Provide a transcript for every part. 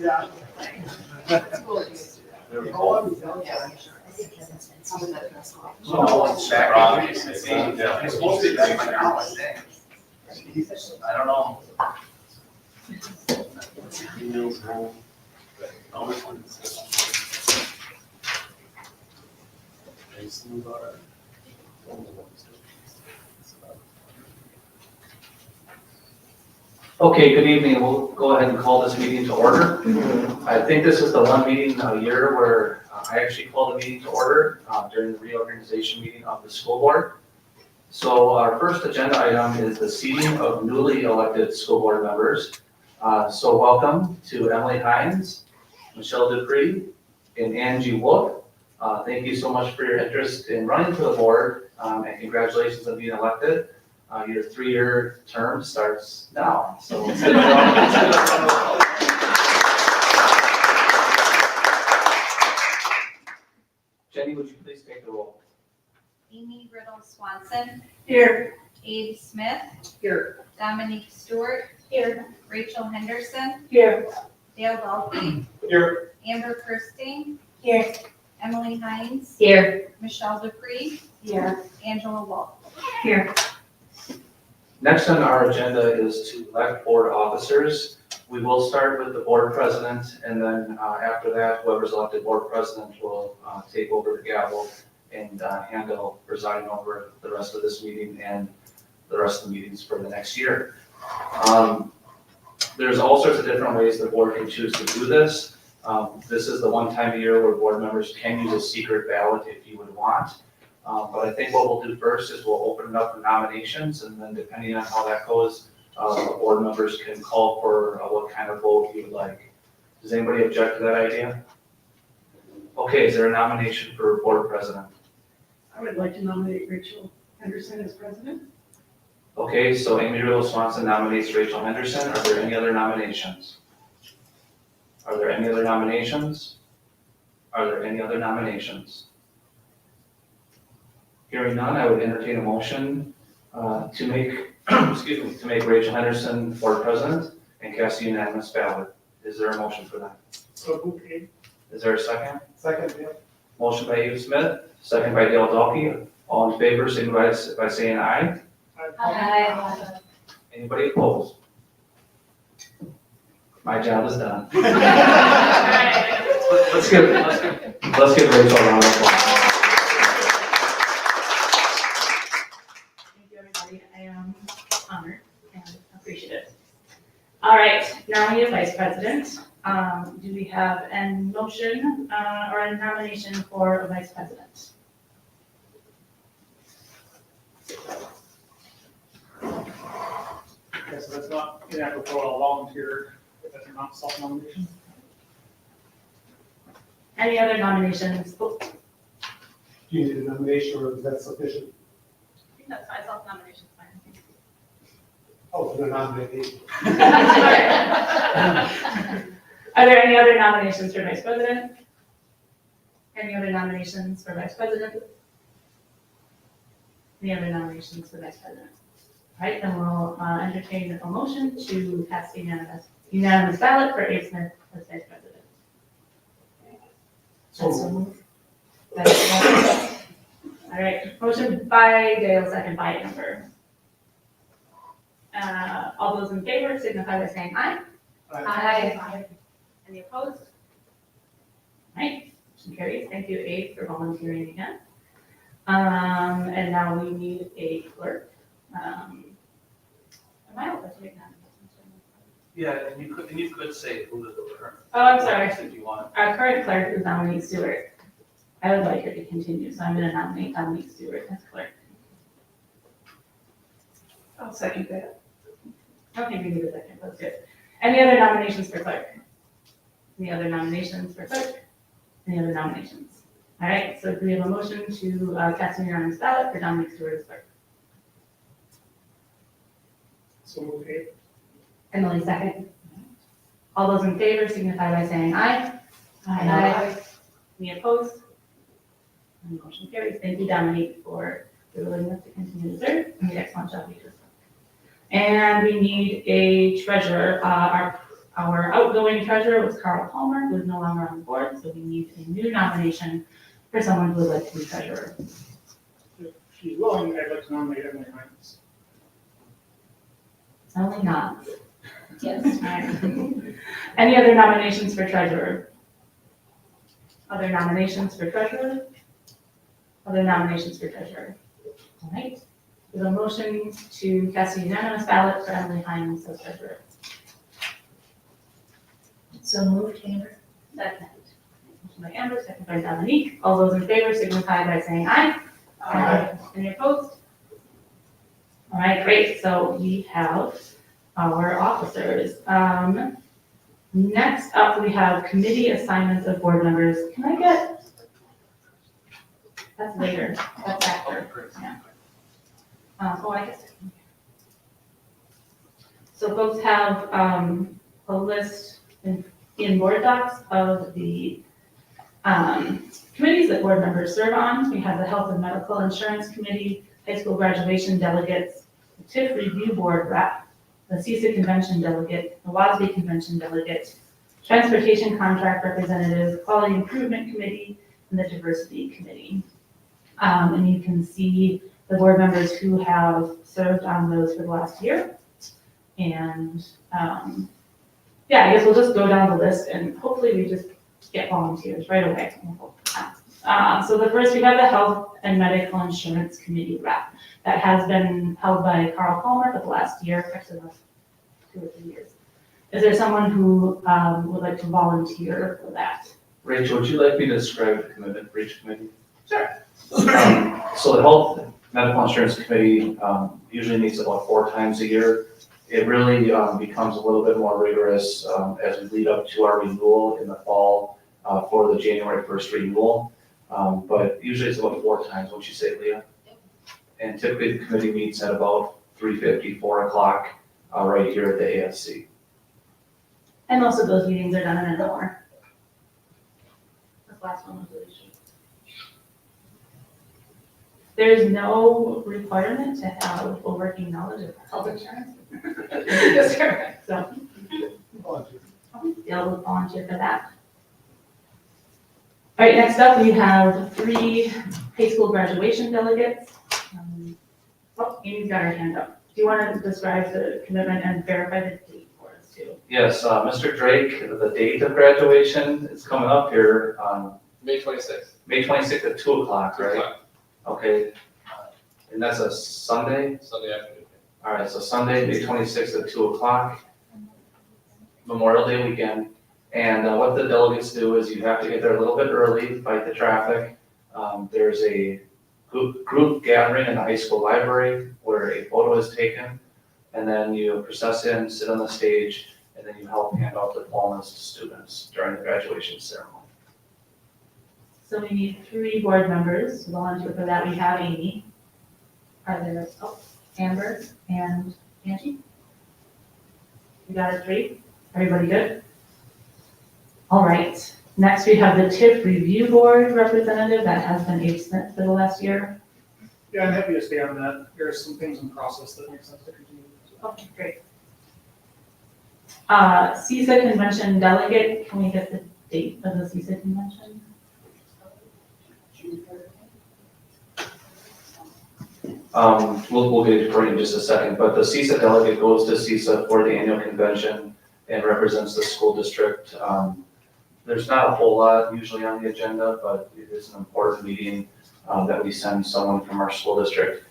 Yeah. There we go. Oh, it's back. Obviously, yeah. It's supposed to be back by now, I think. I don't know. Emails home. Always when it's- Nice and bar. Okay, good evening. We'll go ahead and call this meeting to order. I think this is the one meeting a year where I actually call the meeting to order during the reorganization meeting of the school board. So our first agenda item is the seating of newly elected school board members. So welcome to Emily Hines, Michelle Dupree, and Angie Wolf. Thank you so much for your interest in running for the board, and congratulations on being elected. Your 3-year term starts now, so. Jenny, would you please take the roll? Amy Riddle Swanson. Here. Abe Smith. Here. Dominique Stewart. Here. Rachel Henderson. Here. Dale Dalkey. Here. Amber Kirsting. Here. Emily Hines. Here. Michelle Dupree. Here. Angela Wolf. Here. Next on our agenda is to elect board officers. We will start with the board president, and then after that, whoever's elected board president will take over the gavel and handle presiding over the rest of this meeting and the rest of the meetings for the next year. There's all sorts of different ways the board can choose to do this. This is the one time a year where board members can use a secret ballot if you would want. But I think what we'll do first is we'll open it up for nominations, and then depending on how that goes, board members can call for what kind of vote you would like. Does anybody object to that idea? Okay, is there a nomination for board president? I would like to nominate Rachel Henderson as president. Okay, so Amy Riddle Swanson nominates Rachel Henderson. Are there any other nominations? Are there any other nominations? Are there any other nominations? Hearing none, I would entertain a motion to make, to make Rachel Henderson board president and cast a unanimous ballot. Is there a motion for that? So, okay. Is there a second? Second, yeah. Motion by Abe Smith, second by Dale Dalkey. All in favor, signify by saying aye. Aye. Anybody opposed? My job is done. Let's give Rachel a round of applause. Thank you, everybody. I am honored and appreciative. All right, now we have vice president. Do we have a motion or a nomination for a vice president? Okay, so that's not inadequate for a volunteer, that's not self-nomination. Any other nominations? Oh, Do you need a nomination or is that sufficient? I think that's fine, self-nomination is fine. Oh, for the nomination. Are there any other nominations for vice president? Any other nominations for vice president? Any other nominations for vice president? All right, then we'll entertain a motion to pass the unanimous ballot for Abe Smith as vice president. So moved. All right, motion by Dale, second by Amber. All those in favor signify by saying aye. Aye. Any opposed? All right, motion carries. Thank you, Abe, for volunteering again. And now we need a clerk. Am I able to make that? Yeah, and you could say who the current. Oh, I'm sorry. If you want. Our current clerk is Dominique Stewart. I would like her to continue, so I'm going to nominate Dominique Stewart as clerk. I'll second that. Okay, we need a second, that's good. Any other nominations for clerk? Any other nominations for clerk? Any other nominations? All right, so do we have a motion to cast a unanimous ballot for Dominique Stewart as clerk? So okay. Emily, second. All those in favor signify by saying aye. Any opposed? And the motion carries. Thank you, Dominique, for your willingness to continue to serve, and the excellent job you just done. And we need a treasurer. Our Our outgoing treasurer was Carl Palmer, who is no longer on the board, so we need a new nomination for someone who would like to be treasurer. If she's willing, I'd like to nominate Emily Hines. Only not. Yes. Alright. Any other nominations for treasurer? Other nominations for treasurer? Other nominations for treasurer? All right. With a motion to cast a unanimous ballot for Emily Hines as treasurer. So moved, Amber. Second. Motion by Amber, second by Dominique. All those in favor signify by saying aye. Any opposed? All right, great. So we have our officers. Next up, we have committee assignments of board members. Can I get? That's later. That's after. Yeah. Oh, I guess. So folks have a list in board docs of the committees that board members serve on. We have the Health and Medical Insurance Committee, high school graduation delegates, the TIF Review Board rep, the CISA Convention delegate, the WASB Convention delegate, Transportation Contract Representative, Quality Improvement Committee, and the Diversity Committee. And you can see the board members who have served on those for the last year. And yeah, I guess we'll just go down the list and hopefully we just get volunteers right away. So the first, we have the Health and Medical Insurance Committee rep. That has been held by Carl Palmer for the last year, actually the last 2 or 3 years. Is there someone who would like to volunteer for that? Rachel, would you like me to describe the commitment for each committee? Sure. So the Health and Medical Insurance Committee usually meets about 4 times a year. It really becomes a little bit more rigorous as we lead up to our renewal in the fall for the January 1st renewal. But usually it's about 4 times, wouldn't you say, Leah? And typically the committee meets at about 3:50, 4 o'clock right here at the ASC. And most of those meetings are done in an hour. This last one was really short. There's no requirement to have a working knowledge of health insurance. That's correct, so. I'll be able to volunteer for that. All right, next up, we have 3 high school graduation delegates. Oh, Amy's got her hand up. Do you want to describe the commitment and verify the date for us too? Yes, Mr. Drake, the date of graduation is coming up here on May 26th. May 26th at 2 o'clock, right? Okay, and that's a Sunday? Sunday afternoon. All right, so Sunday, May 26th at 2 o'clock, Memorial Day weekend. And what the delegates do is you have to get there a little bit early, fight the traffic. There's a group gathering in the high school library where a photo is taken. And then you process in, sit on the stage, and then you help hand out diplomas to students during the graduation ceremony. So we need 3 board members to volunteer for that. We have Amy. Are there, Amber and Angie? We got it 3? Everybody good? All right. Next, we have the TIF Review Board representative. That has been Abe Smith for the last year. Yeah, I'm happy to stay on that. There are some things in process that make sense to continue. Okay, great. CISA Convention delegate, can we get the date of the CISA Convention? We'll get it for you in just a second, but the CISA delegate goes to CISA for the annual convention and represents the school district. There's not a whole lot usually on the agenda, but it is an important meeting that we send someone from our school district.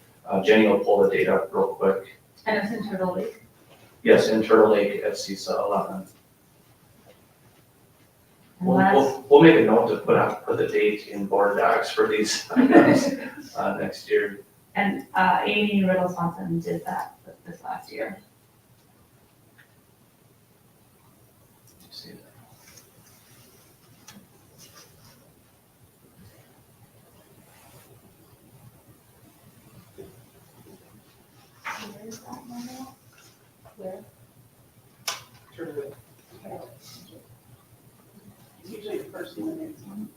Jenny will pull the date up real quick. And it's in Turtle Lake. Yes, in Turtle Lake at CISA 11. And last, We'll make a note to put the date in board docs for these items next year. and Amy Riddle Swanson did that this last year. See that. Where is that one? Where? Usually the first one is one.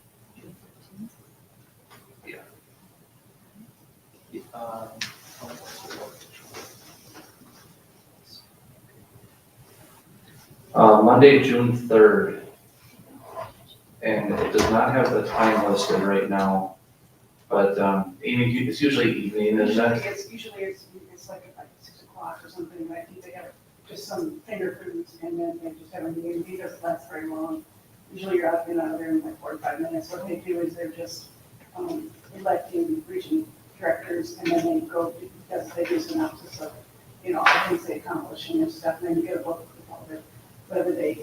Monday, June 3rd. And it does not have the time listed right now. But, Amy, it's usually evening, isn't it? Usually it's like at 6 o'clock or something, but I think they have just some finger foods and then they just have a meeting. It doesn't last very long. Usually you're out of there in like 45 minutes. What they do is they're just electing region directors and then they go, because they do synopsis of, all the things they accomplish and their stuff, and then you get a book with all their, whatever they,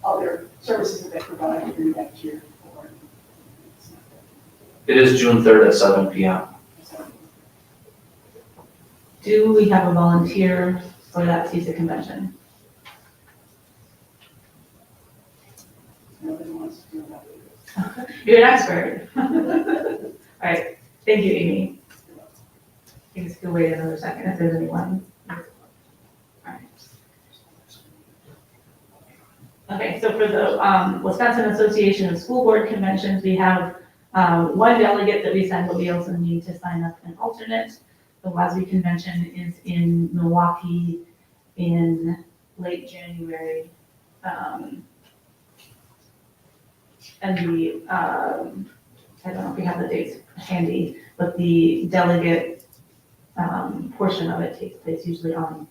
all their services that they provide, you bring back to your board. It is June 3rd at 7 PM. Do we have a volunteer for that CISA convention? Nobody wants to do that. You're an expert. All right, thank you, Amy. I guess we'll wait another second if there's anyone. All right. Okay, so for the Wisconsin Association of School Board Conventions, we have one delegate that we send, but we also need to sign up an alternate. The WASB convention is in Milwaukee in late January. And I don't know if we have the dates handy, but the delegate portion of it takes place usually on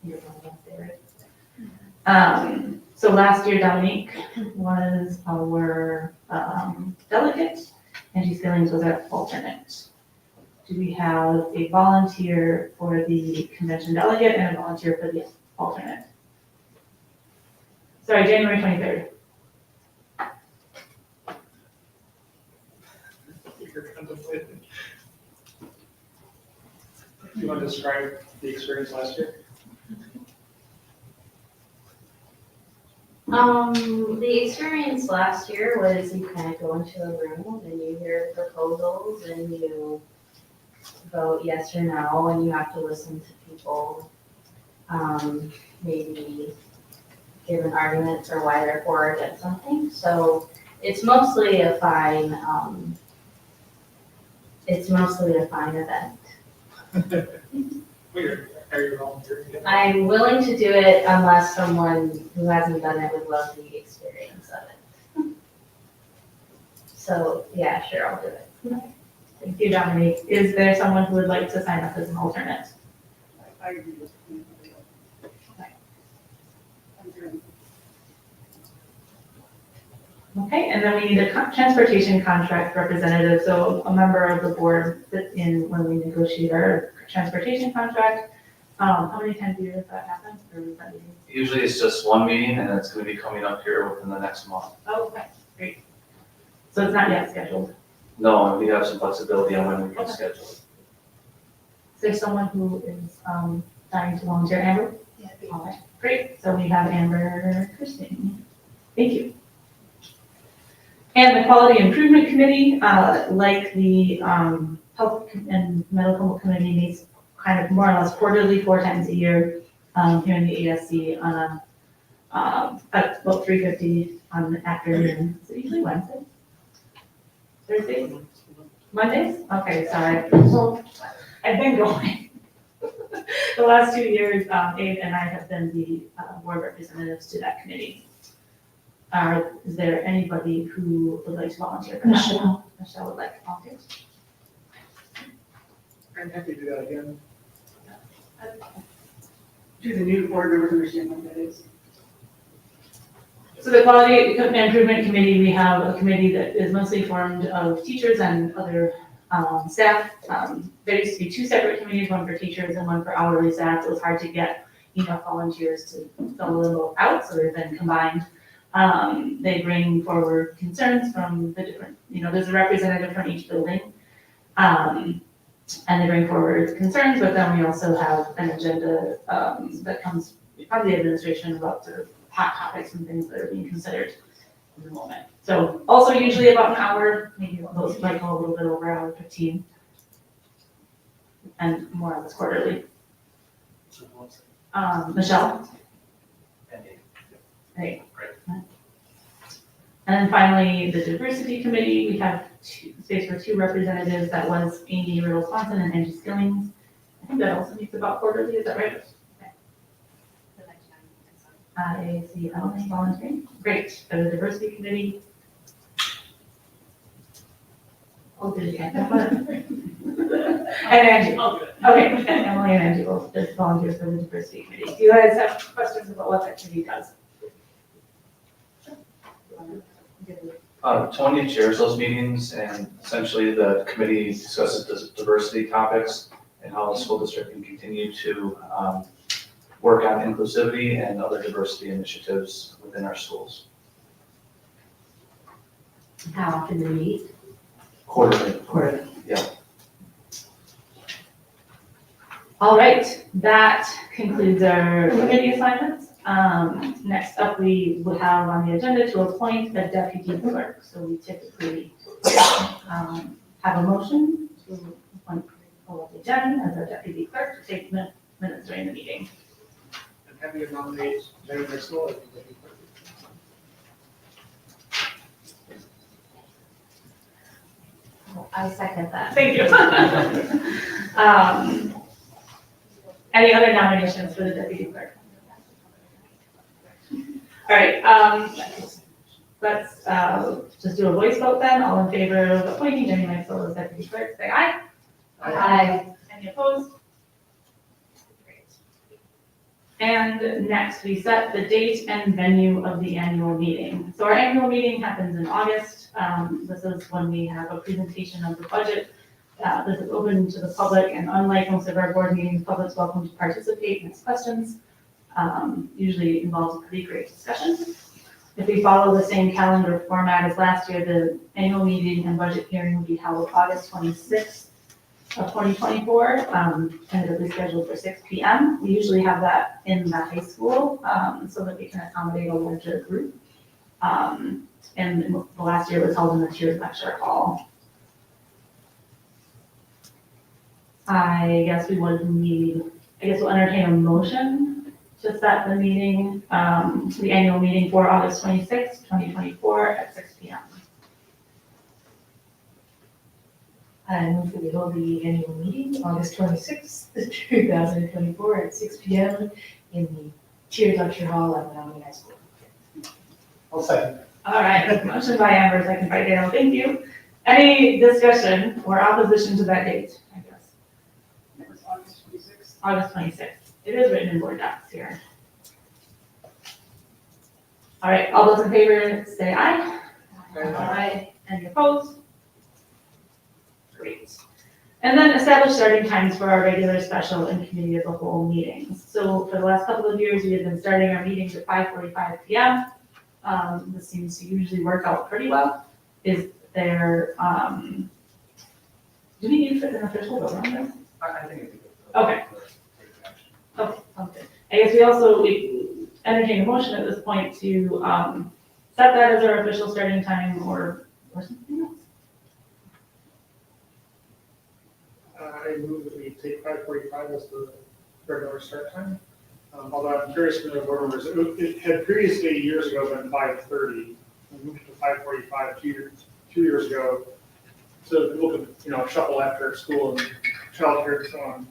Wednesday, right? So last year Dominique was our delegate, and G. Skillings was our alternate. Do we have a volunteer for the convention delegate and a volunteer for the alternate? Sorry, January 23rd. You're contemplating. Do you want to describe the experience last year? The experience last year was you kind of go into a room and you hear proposals and you vote yes or no, and you have to listen to people, maybe give an argument for why they're for or against something. So it's mostly a fine, event. Are you volunteering? I'm willing to do it unless someone who hasn't done it would love the experience of it. So, yeah, sure, I'll do it. Thank you, Dominique. Is there someone who would like to sign up as an alternate? I agree with you. I'm doing. Okay, and then we need a transportation contract representative, so a member of the board sit in when we negotiate our transportation contract. How many times a year does that happen? Or is that meeting? Usually it's just one meeting and it's gonna be coming up here within the next month. Oh, okay, great. So it's not yet scheduled. No, and we have some flexibility on when we can Okay. schedule it. Is there someone who is dying to volunteer? Amber? Yeah. All right, great. So we have Amber Christine. Thank you. And the Quality Improvement Committee, like the Health and Medical Committee, meets kind of more or less quarterly, 4 times a year here in the ASC on at about 3:50 on the afternoon. Is it usually Wednesday? Thursdays? Mondays? Okay, sorry. So I've been going. The last 2 years, Abe and I have been the board representatives to that committee. Is there anybody who would like to volunteer for that? Michelle. Michelle would like to volunteer. I'm happy to do that again. Do the new board members understand what that is? So the Quality Improvement Committee, we have a committee that is mostly formed of teachers and other staff. There used to be 2 separate committees, one for teachers and one for hourly staff. It was hard to get enough volunteers to fill them both out, so they've been combined. They bring forward concerns from the different, there's a representative from each building. And they bring forward concerns, but then we also have an agenda that comes from the administration about sort of hot topics and things that are being considered in the moment. So also usually about an hour, maybe those might go a little bit over hour 15. And more or less quarterly. Michelle? Great. And then finally, the diversity committee, we have space for 2 representatives. That was Amy Riddle Swanson and Angie Skillings. I think that also meets about quarterly, is that right? Okay. I see Emily volunteering. Great. For the diversity committee. Oh, did you get that one? And Angie. Okay, and Emily and Angie will just volunteer for the diversity committee. Do you guys have questions about what that committee does? Tony chairs those meetings, and essentially the committee discusses diversity topics and how the school district can continue to work on inclusivity and other diversity initiatives within our schools. How often do we meet? Quarterly. Quarterly. All right, that concludes our committee assignments. Next up, we would have on the agenda to appoint a deputy clerk. So we typically have a motion to appoint Paula Jen as our deputy clerk to take minutes during the meeting. And have you nominate Jenny Driscoll as the deputy clerk? I second that. Thank you. Any other nominations for the deputy clerk? All right, let's just do a voice vote then. All in favor of appointing Jenny Maxwell as deputy clerk, say aye. Aye. Any opposed? Great. And next, we set the date and venue of the annual meeting. So our annual meeting happens in August. This is when we have a presentation of the budget. This is open to the public, and unlike most of our board meetings, public's welcome to participate and ask questions. Usually involves a pretty great discussion. If we follow the same calendar format as last year, the annual meeting and budget hearing will be held August 26th of 2024, tentatively scheduled for 6 p.m. We usually have that in the high school so that we can accommodate a larger group. And the last year was held in the tiered lecture hall. I guess we'll entertain a motion to set the meeting, the annual meeting for August 26th, 2024 at 6 p.m. I move that we hold the annual meeting, August 26th, 2024 at 6 p.m. in the tiered lecture hall at Menomonie High School. I'll second. All right, motion by Amber, second by Dale, thank you. Any discussion or opposition to that date, I guess? It was August 26th. August 26th. It is written in board docs here. All right, all those in favor say aye. Aye. Any opposed? Great. And then establish starting times for our regular, special, and committee of the whole meetings. So for the last couple of years, we have been starting our meetings at 5:45 p.m. This seems to usually work out pretty well. Is there, do we need an official vote on this? I think it's. Okay. Okay, okay. I guess we entertain a motion at this point to set that as our official starting time or something else. I move that we take 5:45 as the regular start time. Although I'm curious from the board members, it had previously years ago been 5:30. We moved to 5:45 two years ago. So people could, shuffle after school and childcare and so on.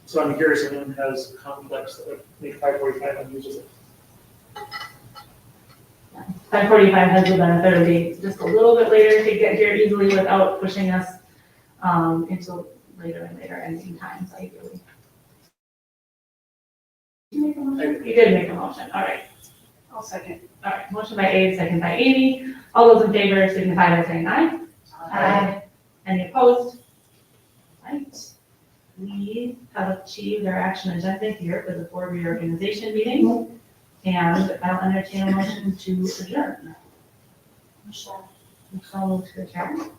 So I'm curious if anyone has conflicts that would make 5:45 unusable. 5:45 has the benefit of being just a little bit later to get here easily without pushing us into later and later ending times, ideally. Did you make a motion? You did make a motion, all right. I'll second. All right, motion by Abe, second by Amy. All those in favor signify by saying aye. Aye. Any opposed? Right. We have achieved our action agenda here for the board reorganization meeting. And I'll entertain a motion to adjourn. Michelle moves to adjourn.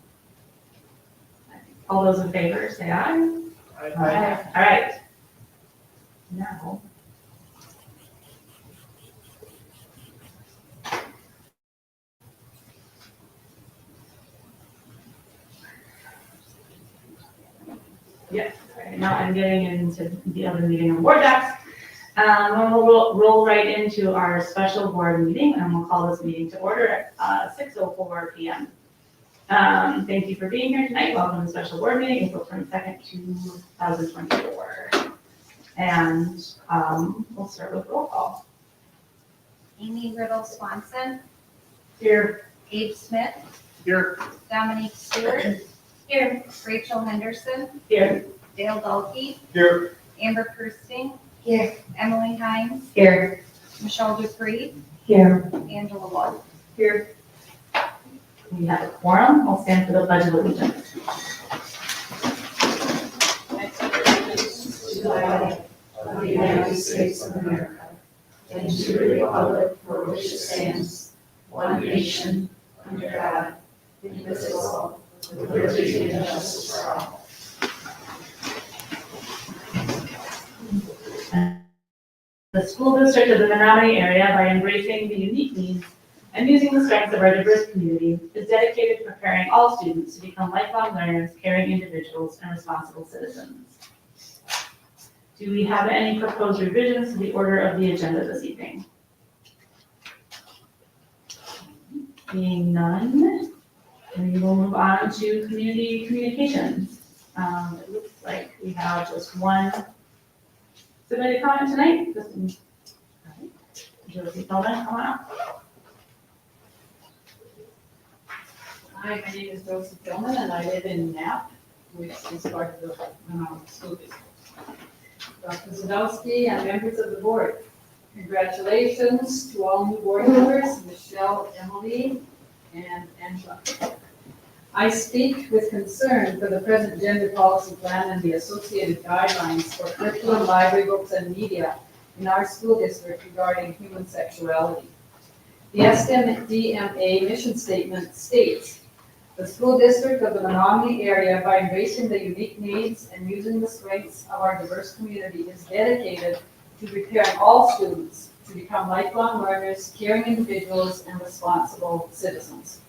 All those in favor say aye. Aye. All right. Now. Yes, okay, now I'm getting into the other meeting on board docs. And we'll roll right into our special board meeting, and we'll call this meeting to order at 6:04 p.m. Thank you for being here tonight. Welcome to the special board meeting, April 22nd, 2024. And we'll start with roll call. Amy Riddle Swanson, Here. Abe Smith, Here. Dominique Stewart. Here. Rachel Henderson, Here. Dale Dalkey, Here. Amber Kirsting, Here. Emily Hines, Here. Michelle Dupree, Here. Angela Wall. Here. We have a quorum. I'll stand for the pledge of allegiance. To the flag of the United States of America and to the republic for which it stands, one nation, under God, indivisible, with liberty and justice for all. The school district of the Menomonie area, by embracing the unique needs and using the strengths of our diverse community, is dedicated to preparing all students to become lifelong learners, caring individuals, and responsible citizens. Do we have any proposed revisions to the order of the agenda this evening? Being none, we will move on to community communications. It looks like we have just one submitted comment tonight. Josie Feldman, come on up. Hi, my name is Josie Tillman and I live in Knapp, which is part of the school district. Dr. Zadowski and members of the board, congratulations to all new board members, Michelle, Emily, and Angela. I speak with concern for the present gender policy plan and the associated guidelines for curriculum, library books, and media in our school district regarding human sexuality. The SMDMA mission statement states, the school district of the Menomonie area, by embracing the unique needs and using the strengths of our diverse community, is dedicated to preparing all students to become lifelong learners, caring individuals, and responsible citizens.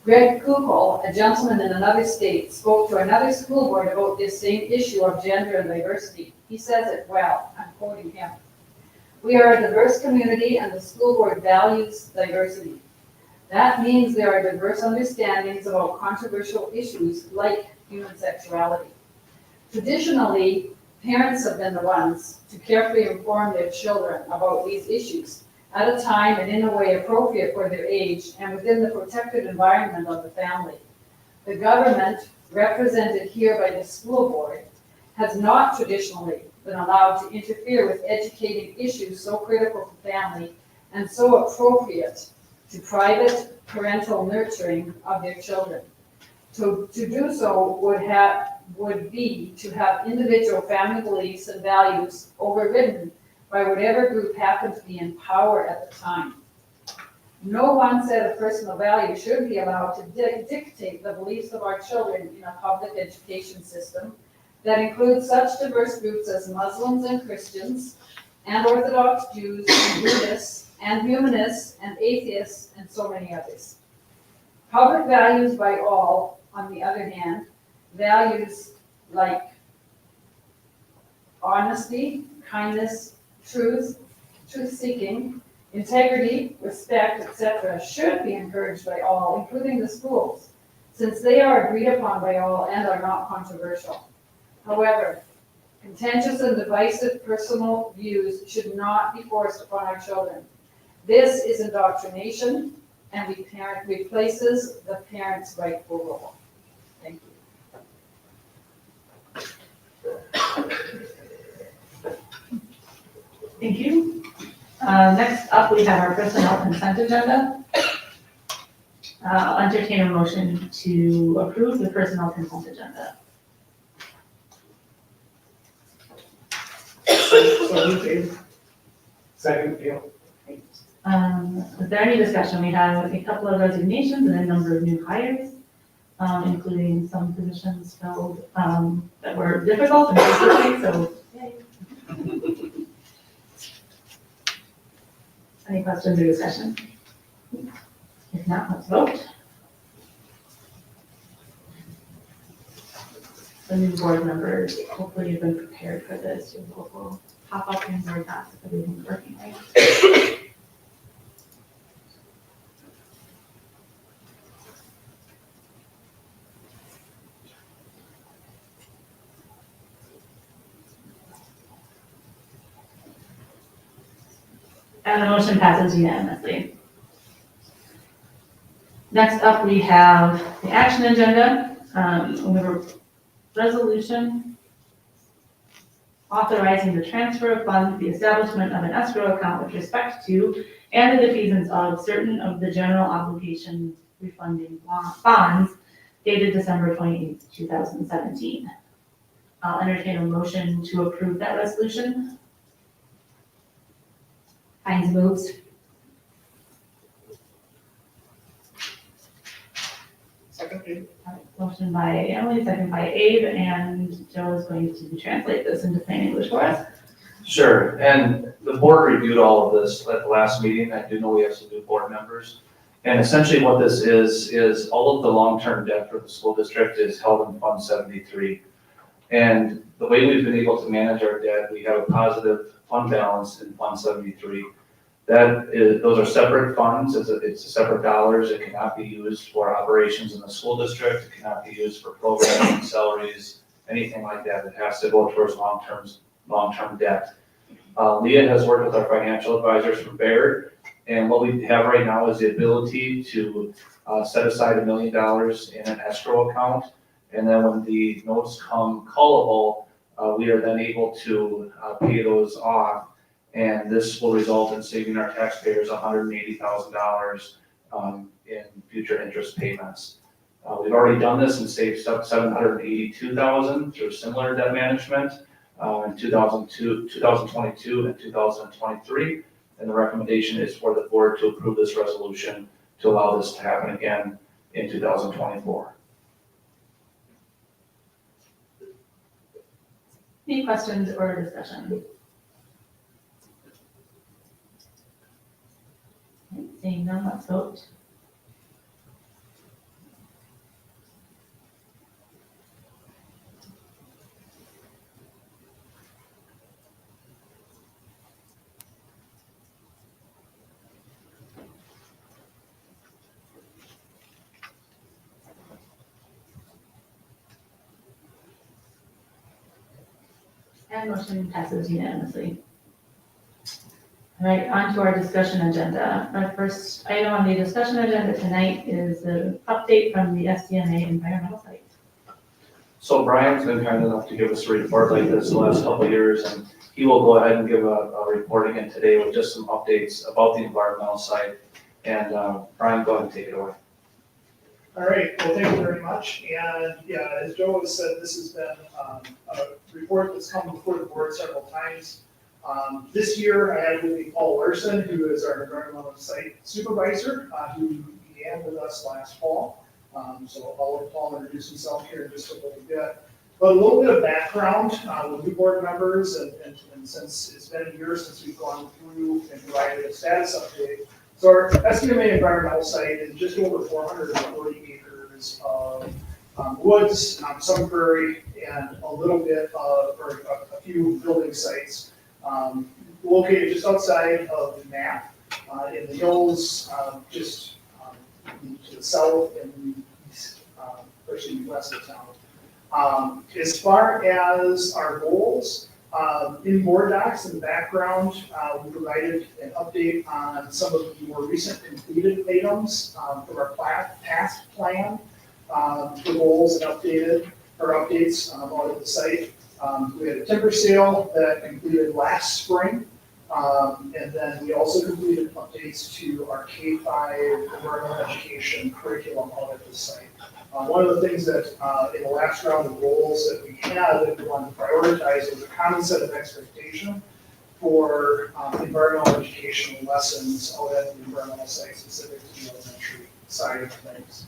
Greg Kukol, a gentleman in another state, spoke to another school board about this same issue of gender and diversity. He says it well, I'm quoting him. We are a diverse community and the school board values diversity. That means there are diverse understandings about controversial issues like human sexuality. Traditionally, parents have been the ones to carefully inform their children about these issues at a time and in a way appropriate for their age and within the protected environment of the family. The government, represented here by the school board, has not traditionally been allowed to interfere with educating issues so critical to family and so appropriate to private parental nurturing of their children. To do so would be to have individual family beliefs and values overridden by whatever group happened to be in power at the time. No one set of personal values should be allowed to dictate the beliefs of our children in a public education system that includes such diverse groups as Muslims and Christians, and Orthodox Jews, and Buddhists, and humanists, and atheists, and so many others. Public values by all, on the other hand, values like honesty, kindness, truth-seeking, integrity, respect, etc., should be encouraged by all, including the schools, since they are agreed upon by all and are not controversial. However, contentious and divisive personal views should not be forced upon our children. This is indoctrination and replaces the parent's rightful role. Thank you. Thank you. Next up, we have our personnel consent agenda. I'll entertain a motion to approve the personnel consent agenda. So moved, Abe. Second, Dale. Is there any discussion? We have a couple of resignations and a number of new hires, including some positions filled that were difficult and interesting, so yay. Any questions or discussion? If not, let's vote. The new board members, hopefully you've been prepared for this. Your vote will pop up in your docs if everything's working right. And the motion passes unanimously. Next up, we have the action agenda. We have a resolution authorizing the transfer of funds, the establishment of an escrow account with respect to and the defeasance of certain of the general obligation refunding bonds dated December 28th, 2017. I'll entertain a motion to approve that resolution. Heinz moves. Second, Abe? Motion by Emily, second by Abe, and Joe is going to translate this into plain English for us. Sure, and the board reviewed all of this at the last meeting. I do know we have some new board members. And essentially what this is all of the long-term debt for the school district is held in Fund 73. And the way we've been able to manage our debt, we have a positive fund balance in Fund 73. Those are separate funds, it's separate dollars, it cannot be used for operations in the school district, it cannot be used for programming, salaries, anything like that. It has to go towards long-term debt. Leah has worked with our financial advisors from Baird, and what we have right now is the ability to set aside $1 million in an escrow account, and then when the notes come callable, we are then able to pay those off, and this will result in saving our taxpayers $180,000 in future interest payments. We've already done this and saved $782,000 through similar debt management in 2022 and 2023. And the recommendation is for the board to approve this resolution to allow this to happen again in 2024. Any questions or discussion? Seeing none, let's vote. And motion passes unanimously. All right, on to our discussion agenda. Our first item on the discussion agenda tonight is the update from the SDMA environmental site. So Brian's been kind enough to give us a report like this the last couple of years, and he will go ahead and give a report again today with just some updates about the environmental site. And Brian, go ahead and take it away. All right, well, thank you very much. And yeah, as Joe has said, this has been a report that's come before the board several times. This year, I had with me Paul Larson, who is our environmental site supervisor, who began with us last fall. So I'll let Paul introduce himself here in just a little bit. But a little bit of background with new board members, and since it's been a year since we've gone through and provided a status update. So our SDMA environmental site is just over 440 acres of woods, some prairie, and a little bit of, or a few building sites located just outside of Knapp in the hills, just to the south and the east, especially west of town. As far as our goals, in board docs in the background, we provided an update on some of the more recent completed items from our past plan, the goals and updates out of the site. We had a timber sale that completed last spring, and then we also completed updates to our K-5 environmental education curriculum out at the site. One of the things that in the last round of goals that we had that we wanted to prioritize was a common set of expectation for environmental education lessons out at the environmental site specific to the elementary side of things.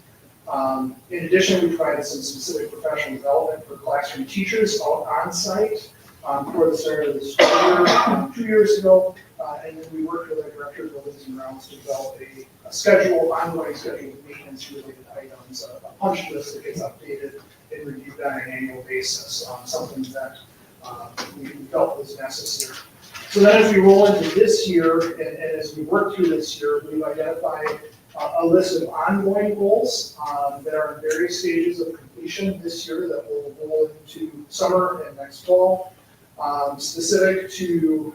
In addition, we provided some specific professional development for classroom teachers out on site before the start of the school year 2 years ago. And then we worked with our director of buildings and grounds to develop a ongoing schedule of maintenance related items, a punch list that gets updated and reviewed on an annual basis, something that we felt was necessary. So then as we roll into this year, and as we work through this year, we've identified a list of ongoing goals that are in various stages of completion this year that will roll into summer and next fall, specific to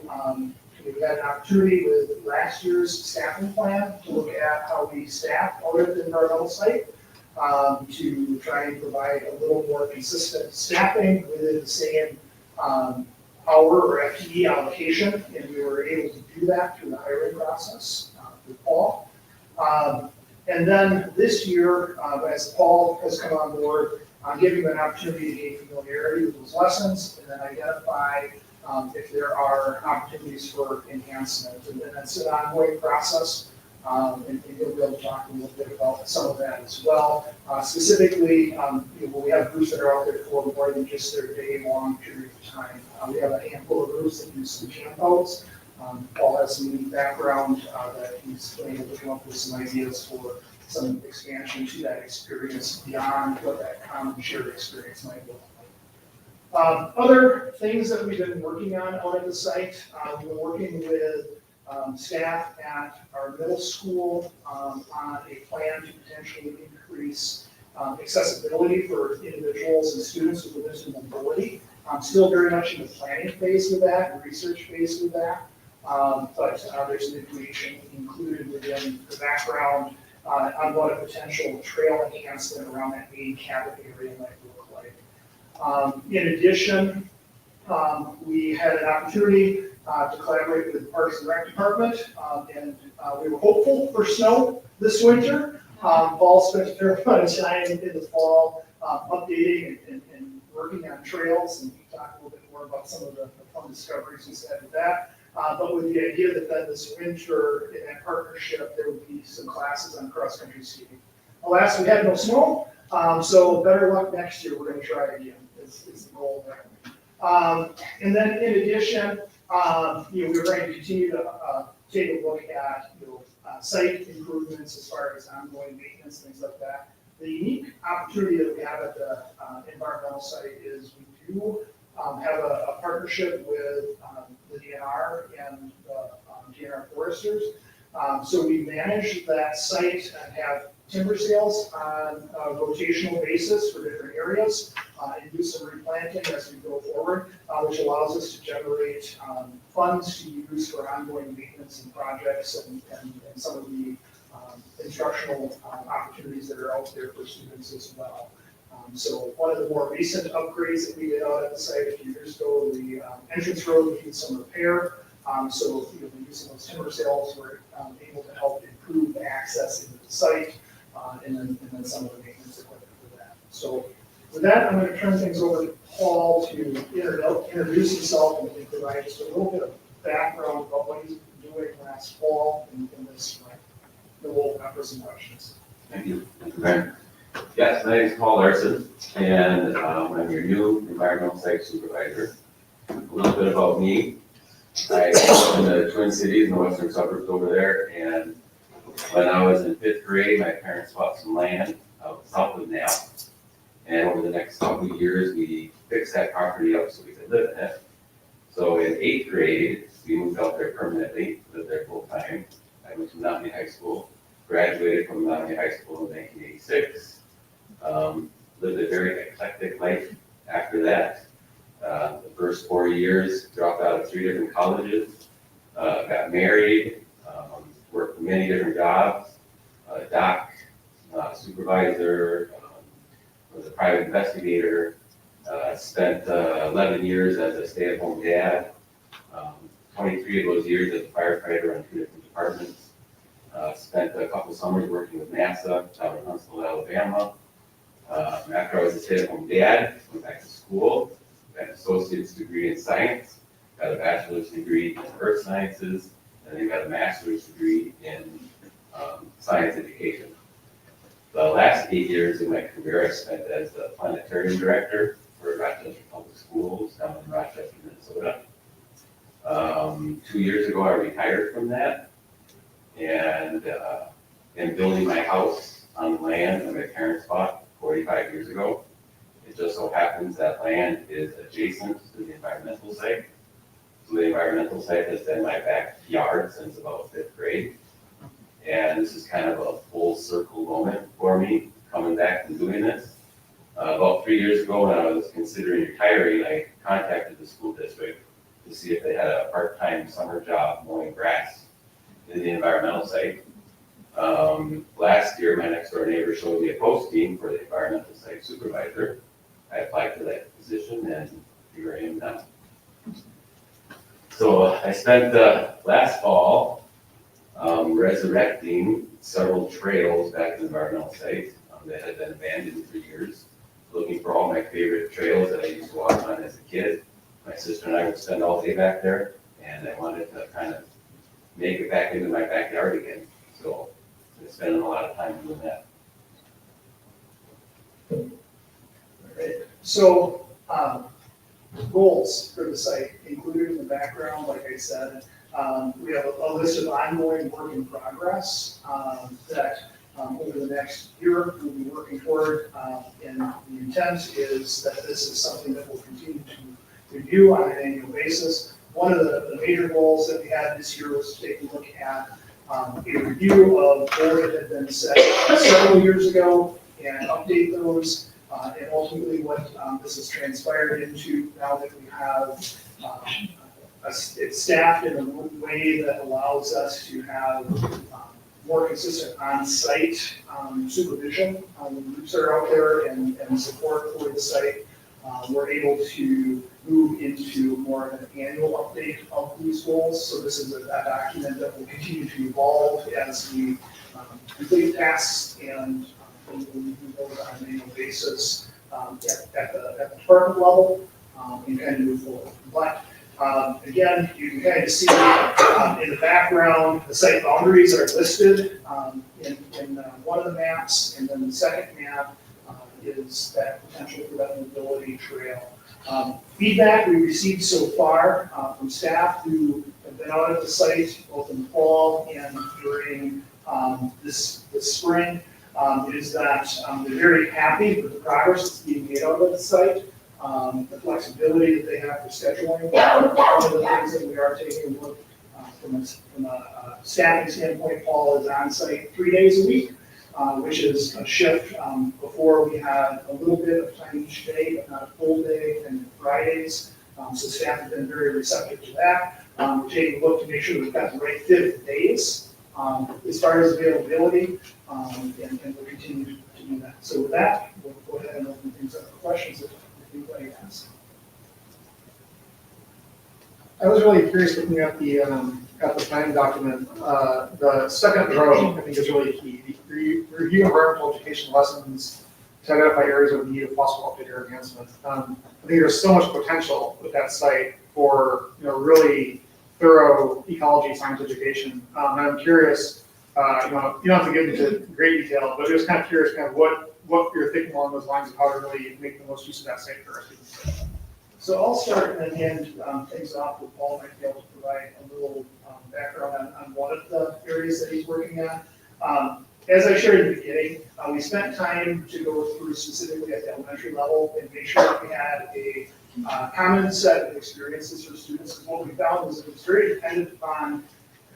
we had an opportunity with last year's staffing plan to look at how we staff out at the environmental site, to try and provide a little more consistent staffing within the same hour or FTE allocation, and we were able to do that through the hiring process with Paul. And then this year, as Paul has come on board, giving him an opportunity to gain familiarity with those lessons and then identify if there are opportunities for enhancement. And then that's an ongoing process, and he'll be able to talk a little bit about some of that as well. Specifically, when we have groups that are out there for more than just their day-long period of time. We have a handful of groups that do some campouts. Paul has some unique background that he's been able to come up with some ideas for some expansion to that experience beyond what that common shared experience might look like. Other things that we've been working on out at the site, we've been working with staff at our middle school on a plan to potentially increase accessibility for individuals and students with limited mobility. I'm still very much in the planning phase with that and research phase with that. But there's some information included within the background on what a potential trail enhancement around that main cabin area might look like. In addition, we had an opportunity to collaborate with the Parks and Rec Department, and we were hopeful for snow this winter. Paul spent a fair amount of time in the fall updating and working on trails, and we talked a little bit more about some of the fun discoveries he's had with that. But with the idea that then this winter, in that partnership, there would be some classes on cross-country skiing. Alas, we had no snow, so better luck next year. We're going to try again, is the goal there. And then in addition, we're going to continue to take a look at site improvements as far as ongoing maintenance, things like that. The unique opportunity that we have at the environmental site is we do have a partnership with the DNR and the DNR foresters. So we manage that site and have timber sales on a rotational basis for different areas and do some replanting as we go forward, which allows us to generate funds to use for ongoing maintenance and projects and some of the instructional opportunities that are out there for students as well. So one of the more recent upgrades that we did out at the site a few years ago, the entrance road needed some repair. So using those timber sales, we're able to help improve access into the site and then some of the maintenance equipment for that. So with that, I'm going to turn things over to Paul to introduce himself and provide just a little bit of background about what he's been doing last fall in this the role members and questions. Thank you. Thank you, Ben. Yes, my name is Paul Larson, and I'm your new environmental site supervisor. A little bit about me. I grew up in the Twin Cities in the western suburbs over there, and when I was in 5th grade, my parents bought some land out south of Nap. And over the next couple of years, we fixed that property up so we could live in it. So in 8th grade, we moved out there permanently, lived there full time. I went to Menomonie High School, graduated from Menomonie High School in 1986. Lived a very eclectic life after that. The first 4 years, dropped out of 3 different colleges, got married, worked many different jobs, doc, supervisor, was a private investigator, spent 11 years as a stay-at-home dad, 23 of those years as a firefighter on 2 different departments, spent a couple summers working with NASA down in Huntsville, Alabama. After I was a stay-at-home dad, went back to school, got an associate's degree in science, got a bachelor's degree in earth sciences, and then got a master's degree in science education. The last 8 years of my career I spent as the planetarium director for Rochester Public Schools down in Rochester, Minnesota. 2 years ago, I retired from that and am building my house on the land that my parents bought 45 years ago. It just so happens that land is adjacent to the environmental site. So the environmental site has been my backyard since about 5th grade. And this is kind of a full circle moment for me, coming back and doing this. About 3 years ago, when I was considering retiring, I contacted the school district to see if they had a part-time summer job mowing grass in the environmental site. Last year, my next door neighbor showed me a posting for the environmental site supervisor. I applied for that position and here I am now. So I spent last fall resurrecting several trails back in the environmental site that had been abandoned for years, looking for all my favorite trails that I used to walk on as a kid. My sister and I would spend all day back there, and I wanted to kind of make it back into my backyard again. So I'm spending a lot of time doing that. So, goals for the site included in the background, like I said, we have a list of ongoing work in progress that over the next year we'll be working toward. And the intent is that this is something that we'll continue to review on an annual basis. One of the major goals that we had this year was to take a look at a review of goals that had been set several years ago and update those. And ultimately what this has transpired into now that we have it's staffed in a way that allows us to have more consistent on-site supervision when groups are out there and support for the site. We're able to move into more of an annual update of these goals. So this is a document that will continue to evolve as we complete tasks and we review those on an annual basis at the department level and kind of move forward. But again, you can kind of see in the background, the site boundaries are listed in one of the maps, and then the second map is that potential for that mobility trail. Feedback we received so far from staff who have been out at the site both in the fall and during this spring is that they're very happy with the progress that's being made out of the site. The flexibility that they have for scheduling. One of the things that we are taking a look from a staffing standpoint, Paul is on site 3 days a week, which is a shift. Before we had a little bit of time each day, but not a full day, and Fridays. So staff has been very receptive to that. We're taking a look to make sure we've got the right fit of days as far as availability, and we'll continue to do that. So with that, we'll go ahead and open things up for questions if anybody has. I was really curious looking at the plan document. The second row, I think, is really key. Review environmental education lessons to identify areas of need of possible update or enhancement. I think there's so much potential with that site for really thorough ecology science education. And I'm curious, you don't have to get into great detail, but just kind of curious, kind of what you're thinking along those lines of how to really make the most use of that site for our students. So I'll start and then hand things off to Paul. Might be able to provide a little background on one of the areas that he's working on. As I shared in the beginning, we spent time to go through specifically at the elementary level and make sure that we had a common set of experiences for students. And what we found was it was very dependent upon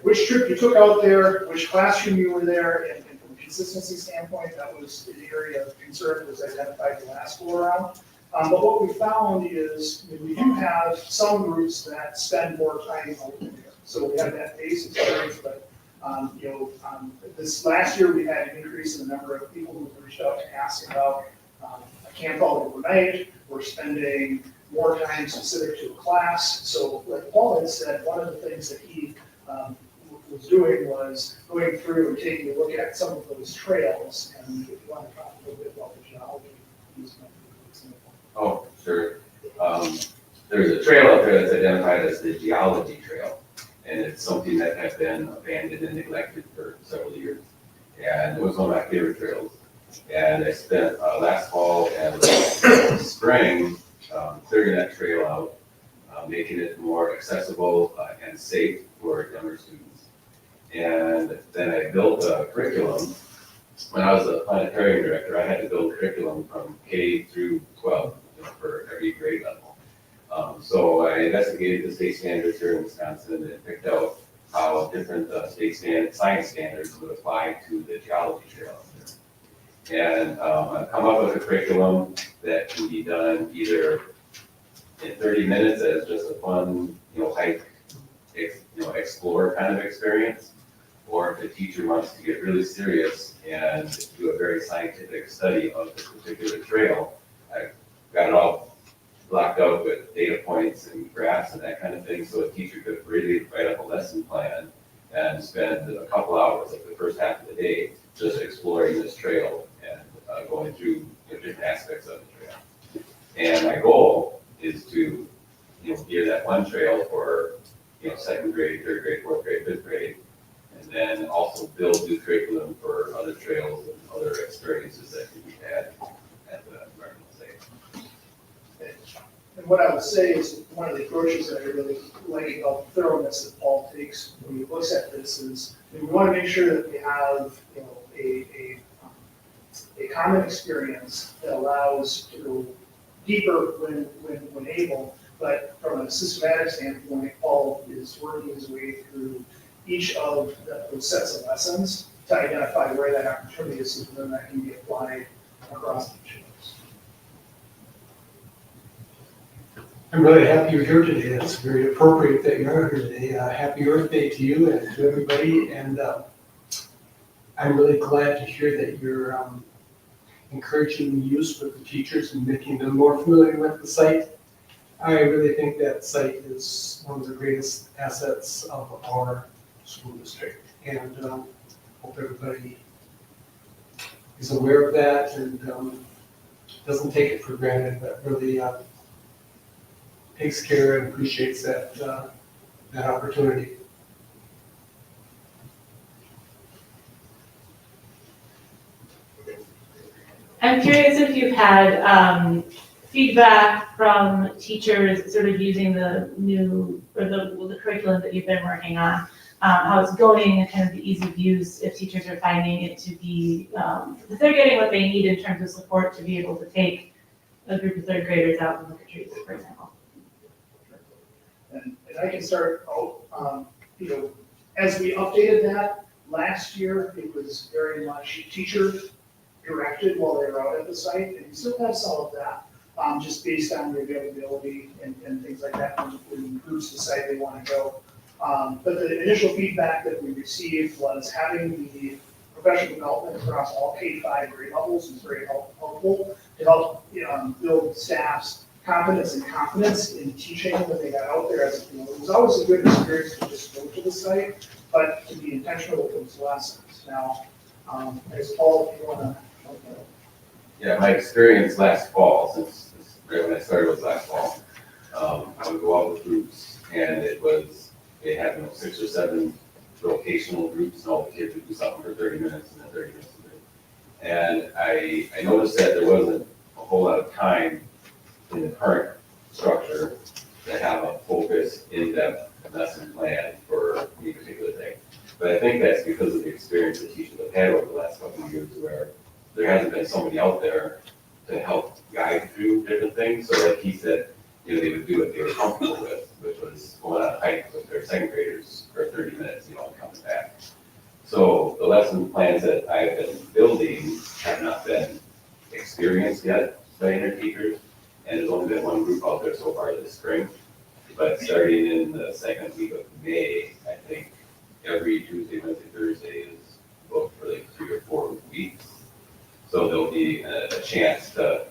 which trip you took out there, which classroom you were there, and from a consistency standpoint, that was the area of concern that was identified the last go around. But what we found is we do have some groups that spend more time out there. So we have that base experience, but this last year we had an increase in the number of people who reached out to ask about a camp out overnight. We're spending more time specific to a class. So like Paul had said, one of the things that he was doing was going through and taking a look at some of those trails. And if you want to talk a little bit about the geology, use my example. Oh, sure. There's a trail up there that's identified as the geology trail. And it's something that has been abandoned and neglected for several years. And it was one of my favorite trails. And I spent last fall and spring clearing that trail out, making it more accessible and safe for younger students. And then I built a curriculum. When I was a planetarium director, I had to build a curriculum from K through 12 for every grade level. So I investigated the state standards here in Wisconsin and picked out how different state science standards would apply to the geology trail. And I've come up with a curriculum that can be done either in 30 minutes as just a fun, hike, explore kind of experience. Or if the teacher wants to get really serious and do a very scientific study of the particular trail, I've got it all blocked out with data points and graphs and that kind of thing, so a teacher could really write up a lesson plan and spend a couple hours, like the first half of the day, just exploring this trail and going through different aspects of the trail. And my goal is to, gear that one trail for, second grade, third grade, fourth grade, fifth grade, and then also build new curriculum for other trails and other experiences that can be had at the environmental site. And what I would say is one of the approaches that I really like about the thoroughness that Paul takes when he looks at this is we want to make sure that we have a common experience that allows to go deeper when able. But from a systematic standpoint, Paul is working his way through each of those sets of lessons to identify where that opportunity is, so then that can be applied across each of those. I'm really happy you're here today. It's very appropriate that you're here today. Happy Earth Day to you and to everybody. And I'm really glad to hear that you're encouraging the use with the teachers and making them more familiar with the site. I really think that site is one of the greatest assets of our school district. And hope everybody is aware of that and doesn't take it for granted, but really takes care and appreciates that opportunity. I'm curious if you've had feedback from teachers sort of using the new, or the curriculum that you've been working on, how it's going and kind of the ease of use, if teachers are finding it to be, if they're getting what they need in terms of support to be able to take a group of third graders out and look at trees, for example. And I can start out, as we updated that last year, it was very much teacher directed while they were out at the site, and we still have some of that, just based on the availability and things like that, when groups decide they want to go. But the initial feedback that we received was having the professional development across all K-5 grade levels was very helpful to help build staff's confidence and confidence in teaching when they got out there. As it was always a good experience to just go to the site, but to be intentional with those lessons. Now, as Paul, if you want to. Yeah, my experience last fall, since right when I started was last fall, I would go out with groups, and they had 6 or 7 rotational groups, and all the kids would do something for 30 minutes and then 30 minutes. And I noticed that there wasn't a whole lot of time in the current structure to have a focused, in-depth lesson plan for any particular thing. But I think that's because of the experience that teachers have had over the last couple of years, where there hasn't been somebody out there to help guide through different things. So like he said, they would do what they were comfortable with, which was going on a hike with their second graders for 30 minutes, and coming back. So the lesson plans that I've been building have not been experienced yet by inner teachers, and there's only been one group out there so far this spring. But starting in the second week of May, I think every Tuesday, Wednesday, Thursday is booked for like 3 or 4 weeks. So there'll be a chance to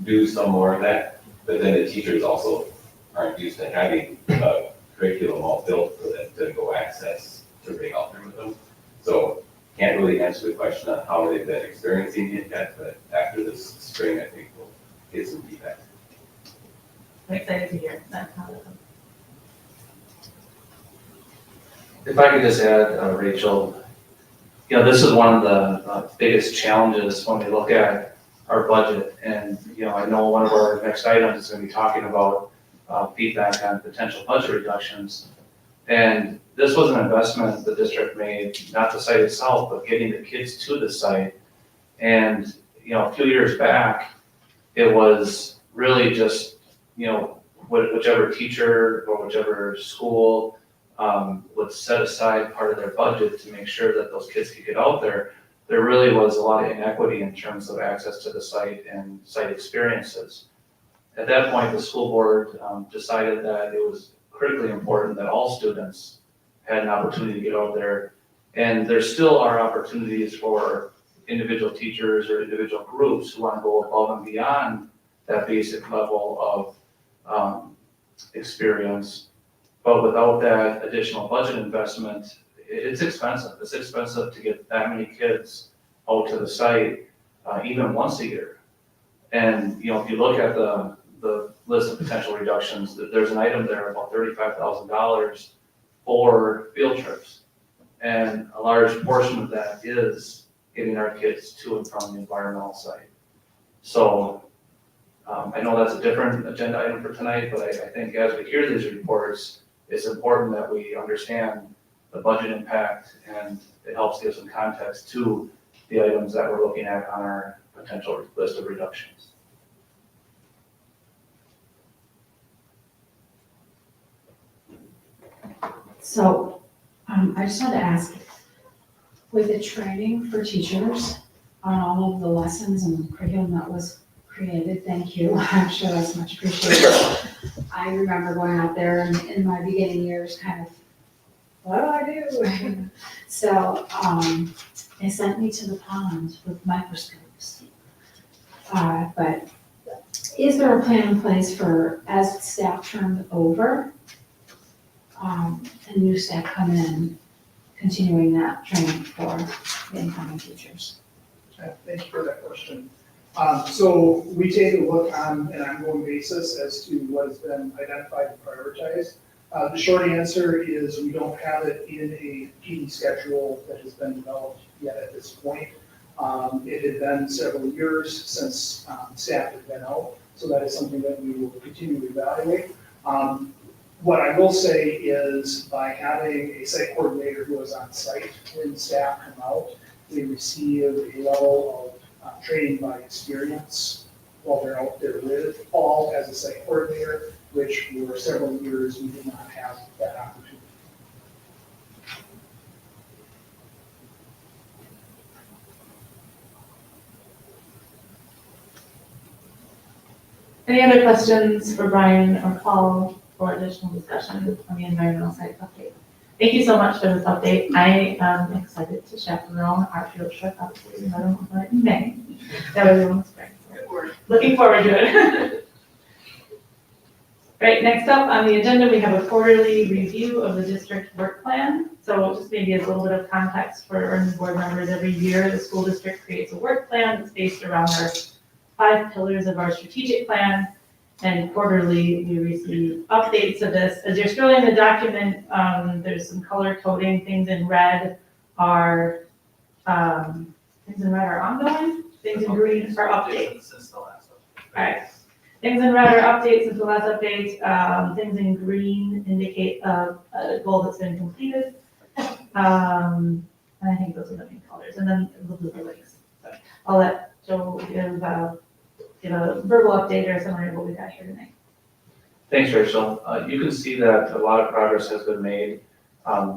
do some more of that. But then the teachers also aren't used to having a curriculum all built for them to go access to bring out there with them. So can't really answer the question on how they've been experiencing it yet, but after this spring, I think we'll get some feedback. I'm excited to hear that. If I could just add, Rachel, this is one of the biggest challenges when we look at our budget. And, I know one of our next items is going to be talking about feedback on potential budget reductions. And this was an investment the district made, not the site itself, but getting the kids to the site. And, a few years back, it was really just, whichever teacher or whichever school would set aside part of their budget to make sure that those kids could get out there. There really was a lot of inequity in terms of access to the site and site experiences. At that point, the school board decided that it was critically important that all students had an opportunity to get out there. And there still are opportunities for individual teachers or individual groups who want to go above and beyond that basic level of experience. But without that additional budget investment, it's expensive. It's expensive to get that many kids out to the site, even once a year. And, you know, if you look at the list of potential reductions, there's an item there about $35,000 for field trips. And a large portion of that is getting our kids to and from the environmental site. So I know that's a different agenda item for tonight, but I think as we hear these reports, it's important that we understand the budget impact, and it helps give some context to the items that we're looking at on our potential list of reductions. So, I just wanted to ask, with the training for teachers on all of the lessons and curriculum that was created, thank you, I'm sure that's much appreciated. I remember going out there in my beginning years, kind of, what do I do? So, they sent me to the pond with microscopes. But is there a plan in place for, as staff turned over, and new staff come in, continuing that training for the incoming teachers? Thank you for that question. So we take a look on an ongoing basis as to what has been identified and prioritized. The short answer is we don't have it in a PD schedule that has been developed yet at this point. It had been several years since staff had been out, so that is something that we will continue to evaluate. What I will say is by having a site coordinator who is on site when staff come out, they receive a level of training by experience while they're out there with all as a site coordinator, which for several years we did not have that opportunity. Any other questions for Brian or Paul for additional discussion on the environmental site update? Thank you so much for this update. I am excited to chaperone our field trip up to Menomonie in May. That was in the spring. So looking forward to it. Right, next up on the agenda, we have a quarterly review of the district work plan. So just maybe as a little bit of context for our new board members, every year the school district creates a work plan that's based around our 5 pillars of our strategic plan. And quarterly, we receive updates of this. As you're scrolling the document, there's some color coding. Things in red are ongoing. Things in green are updates. Since the last update. All right. Things in red are updates since the last update. Things in green indicate a goal that's been completed. And I think those are the main colors. And then the blue are links. So I'll let Joe give a verbal update or a summary of what we got here tonight. Thanks, Rachel. You can see that a lot of progress has been made.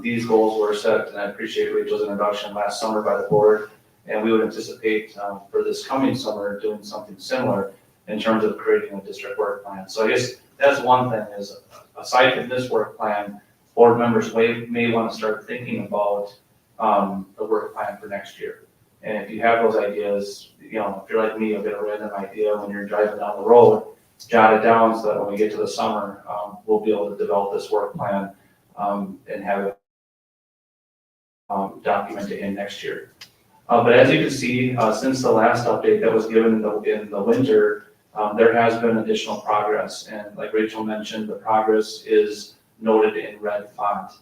These goals were set, and I appreciate Rachel's introduction last summer by the board. And we would anticipate for this coming summer doing something similar in terms of creating a district work plan. So I guess that's one thing is, aside from this work plan, board members may want to start thinking about the work plan for next year. And if you have those ideas, you know, if you're like me, you'll get a random idea when you're driving down the road, jot it down so that when we get to the summer, we'll be able to develop this work plan and have it documented in next year. But as you can see, since the last update that was given in the winter, there has been additional progress. And like Rachel mentioned, the progress is noted in red font.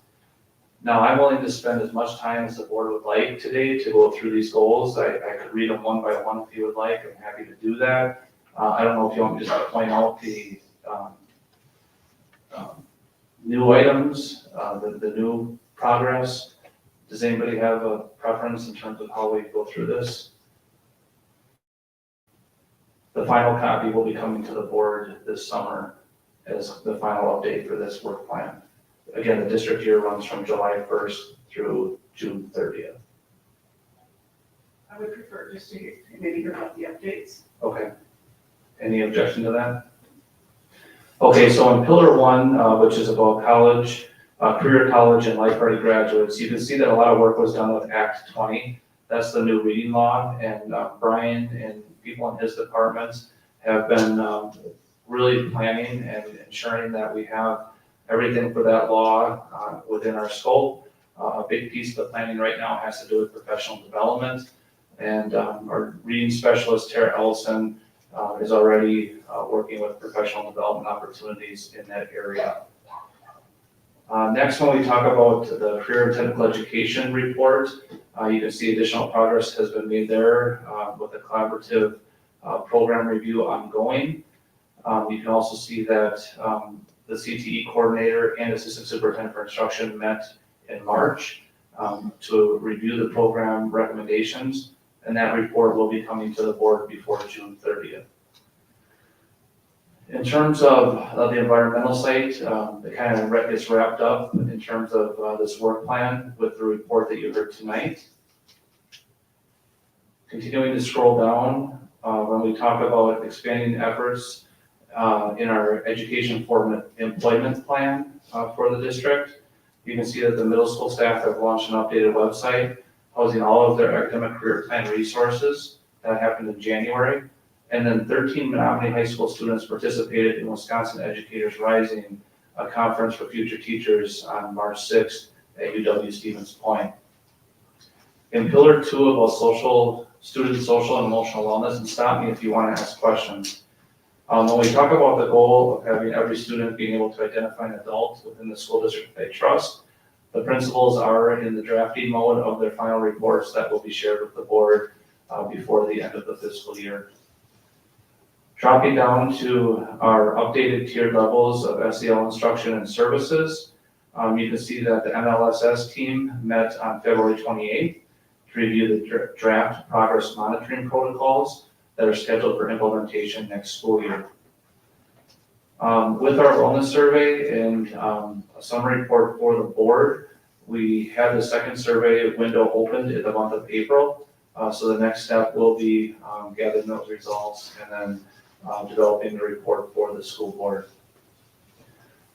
Now, I'm willing to spend as much time as the board would like today to go through these goals. I could read them one by one if you would like. I'm happy to do that. I don't know if you want me just to point out the new items, the new progress. Does anybody have a preference in terms of how we go through this? The final copy will be coming to the board this summer as the final update for this work plan. Again, the district year runs from July 1st through June 30th. I would prefer just to maybe hear about the updates. Okay. Any objection to that? Okay, so in pillar one, which is about college, career college and life-ready graduates, you can see that a lot of work was done with Act 20. That's the new reading law, and Brian and people in his departments have been really planning and ensuring that we have everything for that law within our scope. A big piece of the planning right now has to do with professional development, and our reading specialist, Tara Ellison, is already working with professional development opportunities in that area. Next, when we talk about the career and technical education report, you can see additional progress has been made there with a collaborative program review ongoing. You can also see that the CTE coordinator and assistant superintendent for instruction met in March to review the program recommendations, and that report will be coming to the board before June 30th. In terms of the environmental site, it kind of gets wrapped up in terms of this work plan with the report that you heard tonight. Continuing to scroll down, when we talk about expanding efforts in our education for employment plan for the district, you can see that the middle school staff have launched an updated website housing all of their academic career plan resources. That happened in January. And then 13 Menomonie High School students participated in Wisconsin Educators Rising, a conference for future teachers on March 6th at UW Stevens Point. In pillar 2 about student social and emotional wellness, and stop me if you want to ask questions. When we talk about the goal of having every student being able to identify an adult within the school district they trust, the principals are in the drafting mode of their final reports that will be shared with the board before the end of the fiscal year. Dropping down to our updated tiered levels of SEL instruction and services, you can see that the MLSS team met on February 28th to review the draft progress monitoring protocols that are scheduled for implementation next school year. With our wellness survey and a summary report for the board, we had the second survey window opened in the month of April. So the next step will be gathering those results and then developing the report for the school board.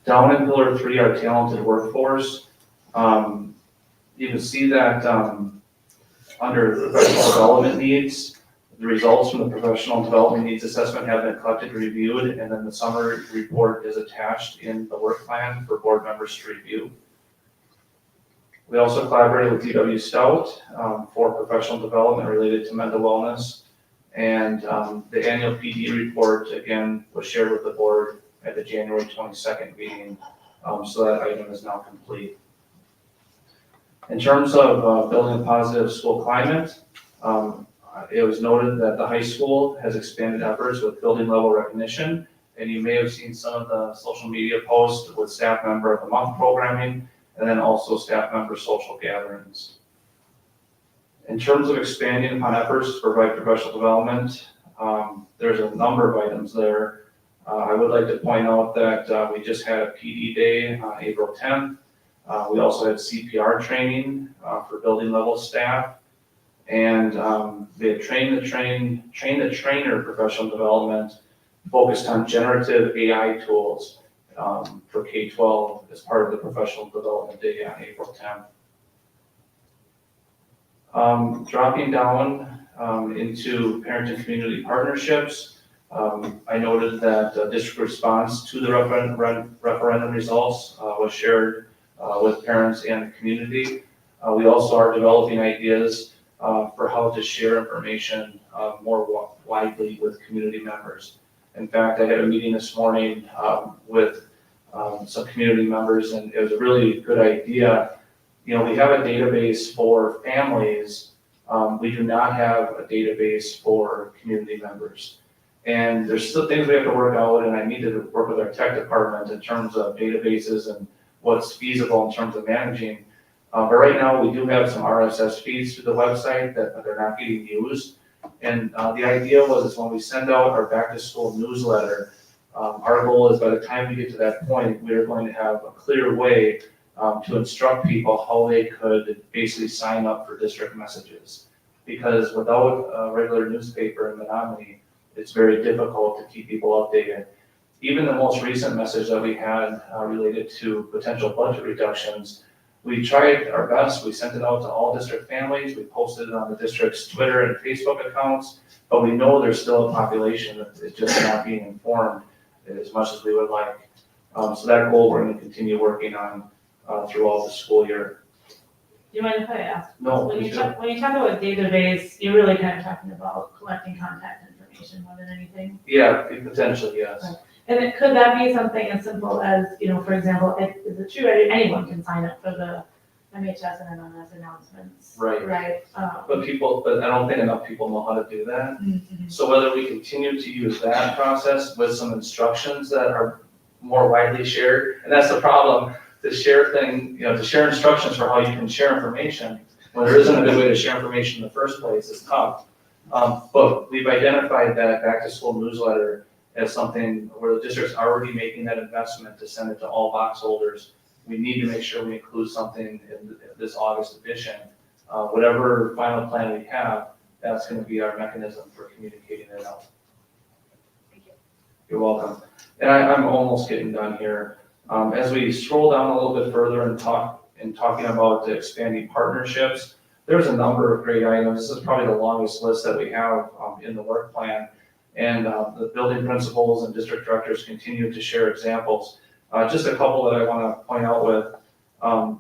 Down in pillar 3, our talented workforce, you can see that under professional development needs, the results from the professional development needs assessment have been collected and reviewed, and then the summary report is attached in the work plan for board members to review. We also collaborated with UW Stout for professional development related to mental wellness. And the annual PD report, again, was shared with the board at the January 22nd meeting, so that item is now complete. In terms of building a positive school climate, it was noted that the high school has expanded efforts with building level recognition, and you may have seen some of the social media posts with staff member of the month programming, and then also staff member social gatherings. In terms of expanding upon efforts to provide professional development, there's a number of items there. I would like to point out that we just had a PD day on April 10th. We also had CPR training for building level staff. And they had train the trainer professional development focused on generative AI tools for K-12 as part of the professional development day on April 10th. Dropping down into parent and community partnerships, I noted that district response to the referendum results was shared with parents and the community. We also are developing ideas for how to share information more widely with community members. In fact, I had a meeting this morning with some community members, and it was a really good idea. You know, we have a database for families. We do not have a database for community members. And there's still things we have to work out, and I need to work with our tech department in terms of databases and what's feasible in terms of managing. But right now, we do have some RSS feeds to the website that they're not getting used. And the idea is when we send out our back to school newsletter, our goal is by the time we get to that point, we are going to have a clear way to instruct people how they could basically sign up for district messages. Because without a regular newspaper in Menomonie, it's very difficult to keep people updated. even the most recent message that we had related to potential budget reductions, we tried our best. We sent it out to all district families. We posted it on the district's Twitter and Facebook accounts, but we know there's still a population that is just not being informed as much as we would like. So that goal we're going to continue working on throughout the school year. Do you mind if I ask? No, When please you do. talk about database, you're really kind of talking about collecting contact information more than anything? Yeah, potentially, yes. And could that be something as simple as, for example, is it true anyone can sign up for the MHS and MMS announcements? Right. Right? But I don't think enough people know how to do that. Mhm. So whether we continue to use that process with some instructions that are more widely shared, and that's the problem, to share instructions for how you can share information, when there isn't a good way to share information in the first place, is tough. But we've identified that back to school newsletter as something where the district's already making that investment to send it to all box holders. We need to make sure we include something in this August edition. Whatever final plan we have, that's gonna be our mechanism for communicating it out. Thank you. You're welcome. And I'm almost getting done here. As we scroll down a little bit further and talking about the expanding partnerships, there's a number of great items. This is probably the longest list that we have in the work plan. And the building principals and district directors continue to share examples. Just a couple that I want to point out with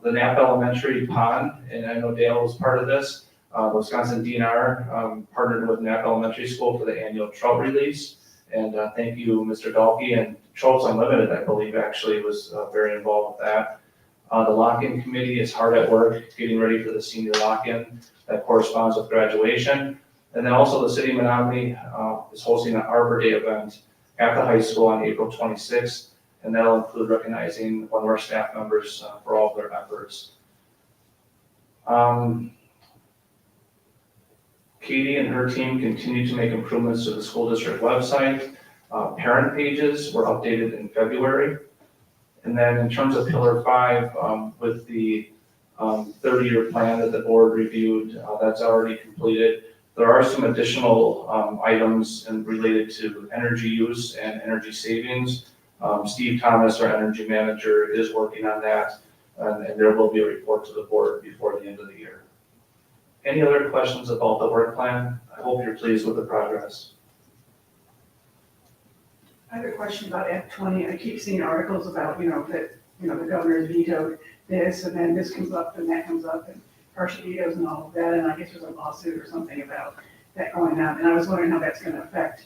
the Knapp Elementary pond, and I know Dale was part of this. Wisconsin DNR partnered with Knapp Elementary School for the annual trout release. And thank you, Mr. Dalkey, and Trouts Unlimited, I believe, actually was very involved with that. The lock-in committee is hard at work getting ready for the senior lock-in that corresponds with graduation. And then also the city of Menomonie is hosting an Arbor Day event at the high school on April 26th, and that'll include recognizing one of our staff members for all of their efforts. Katie and her team continue to make improvements to the school district website. Parent pages were updated in February. And then in terms of Pillar 5, with the 30-year plan that the board reviewed, that's already completed. There are some additional items related to energy use and energy savings. Steve Thomas, our energy manager, is working on that, and there will be a report to the board before the end of the year. Any other questions about the work plan? I hope you're pleased with the progress. I have a question about Act 20. I keep seeing articles about, that, the governor vetoed this, and then this comes up, and that comes up, and partial vetoes and all of that, and I guess there's a lawsuit or something about that going on, and I was wondering how that's gonna affect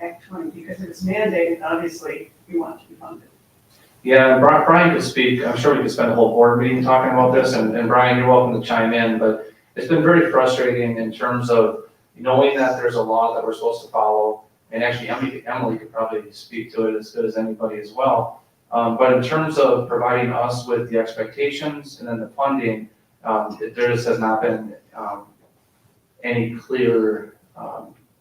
Act 20, because if it's mandated, obviously, we want it to be funded. Yeah, and Brian could speak. I'm sure we could spend a whole board meeting talking about this, and Brian, you're welcome to chime in, but it's been very frustrating in terms of knowing that there's a law that we're supposed to follow, and actually Emily could probably speak to it as good as anybody as well. But in terms of providing us with the expectations and then the funding, there just has not been any clear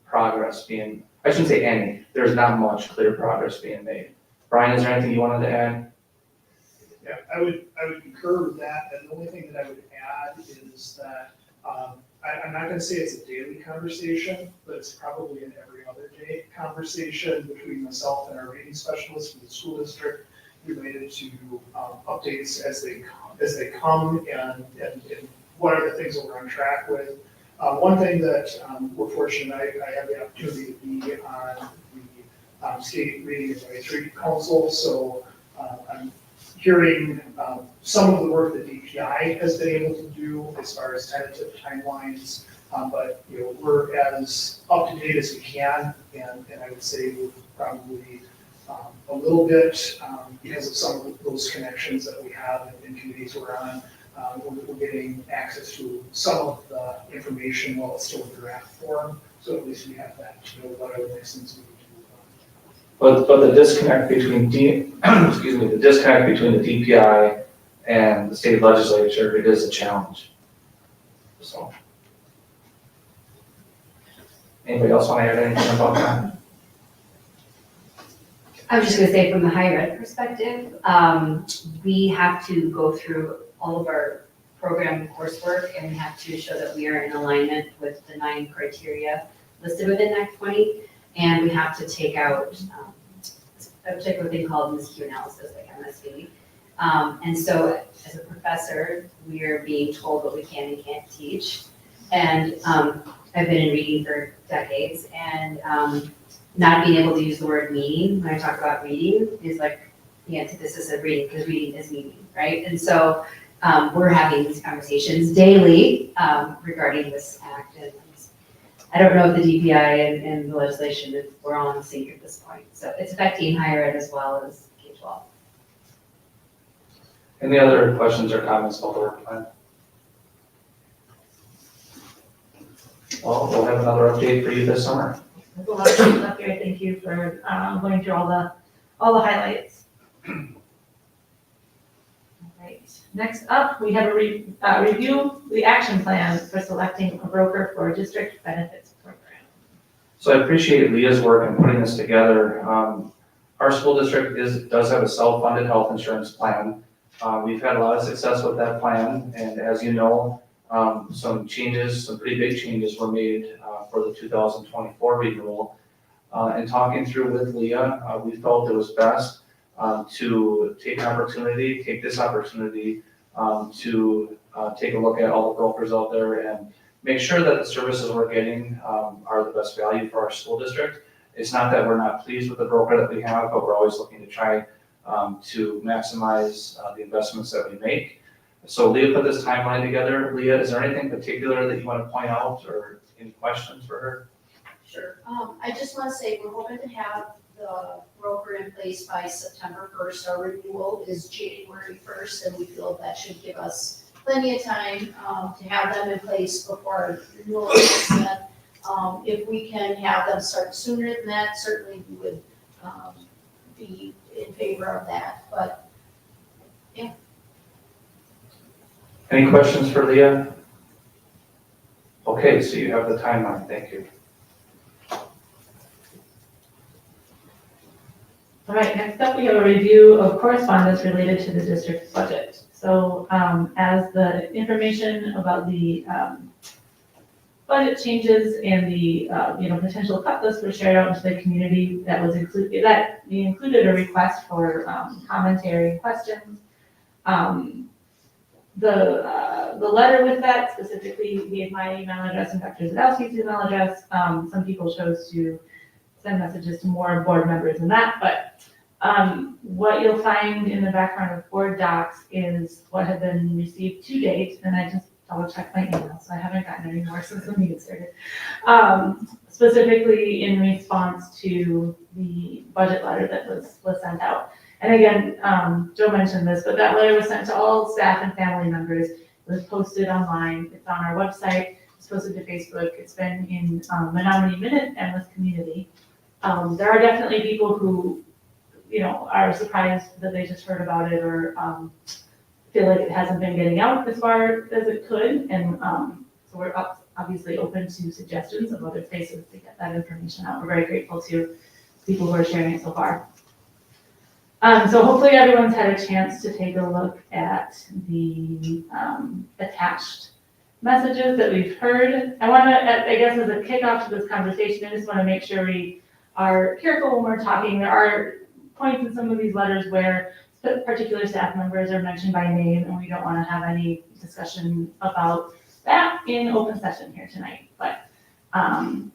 progress being, I shouldn't say any, there's not much clear progress being made. Brian, is there anything you wanted to add? Yeah, I would concur with that, and the only thing that I would add is that, I'm not gonna say it's a daily conversation, but it's probably an every other day conversation between myself and our rating specialist from the school district related to updates as they come and what are the things that we're on track with. One thing that we're fortunate, I have the opportunity to be on the state rating advisory council, so I'm hearing some of the work that DPI has been able to do as far as tentative timelines, but we're as up to date as we can, and I would say we're probably a little bit because of some of those connections that we have in committees we're on. We're getting access to some of the information while it's still in draft form, so at least we have that to know what other next things we need to move on. But the disconnect between the disconnect between the DPI and the state legislature, it is a challenge. So, anybody else want to add anything about that? I was just gonna say, from the higher ed perspective, we have to go through all of our program coursework, and we have to show that we are in alignment with the 9 criteria listed within Act 20, and we have to take out a particular thing called miscue analysis, like MSV. And so as a professor, we are being told what we can and can't teach. And I've been in reading for decades, and not being able to use the word meaning when I talk about reading is like the antithesis of reading, because reading is meaning, right? And so we're having these conversations daily regarding this act. And I don't know if the DPI and the legislation, if we're all in sync at this point. So it's affecting higher ed as well as K-12. Any other questions or comments about the work plan? Well, we'll have another update for you this summer. There's a lot of things up here. Thank you for going through all the highlights. All right. Next up, we have a review the action plan for selecting a broker for a district benefits program. So I appreciate Leah's work in putting this together. Our school district does have a self-funded health insurance plan. We've had a lot of success with that plan, and as you know, some pretty big changes were made for the 2024 renewal. And talking through with Leah, we felt it was best to take this opportunity to take a look at all the brokers out there and make sure that the services we're getting are the best value for our school district. It's not that we're not pleased with the broker that we have, but we're always looking to try to maximize the investments that we make. So Leah put this timeline together. Leah, is there anything particular that you want to point out or any questions for her? Sure. I just want to say, we're hoping to have the broker in place by September 1st. Our renewal is January 1st, and we feel that should give us plenty of time to have them in place before our renewal is set. If we can have them start sooner than that, certainly we would be in favor of that, but Any questions for Leah? Okay, so you have the timeline. Thank you. All right, next up, we have a review of correspondence related to the district's budget. So as the information about the budget changes and the potential cut lists were shared out into the community, we included a request for commentary and questions. The letter with that specifically gave my email address and Dr. Zadowski's email address. Some people chose to send messages to more board members than that, but what you'll find in the background of board docs is what had been received to date, and I just double checked my email, so I haven't gotten any more since the meeting started. Specifically in response to the budget letter that was sent out. And again, Joe mentioned this, but that letter was sent to all staff and family members. It was posted online. It's on our website. It's posted to Facebook. It's been in Menomonie Minute and with community. There are definitely people who, are surprised that they just heard about it or feel like it hasn't been getting out as far as it could. And so we're obviously open to suggestions of other places to get that information out. We're very grateful to people who are sharing it so far. So hopefully everyone's had a chance to take a look at the attached messages that we've heard. I want to, I guess as a kickoff to this conversation, I just want to make sure we are careful when we're talking. There are points in some of these letters where particular staff members are mentioned by name, and we don't want to have any discussion about that in open session here tonight. But I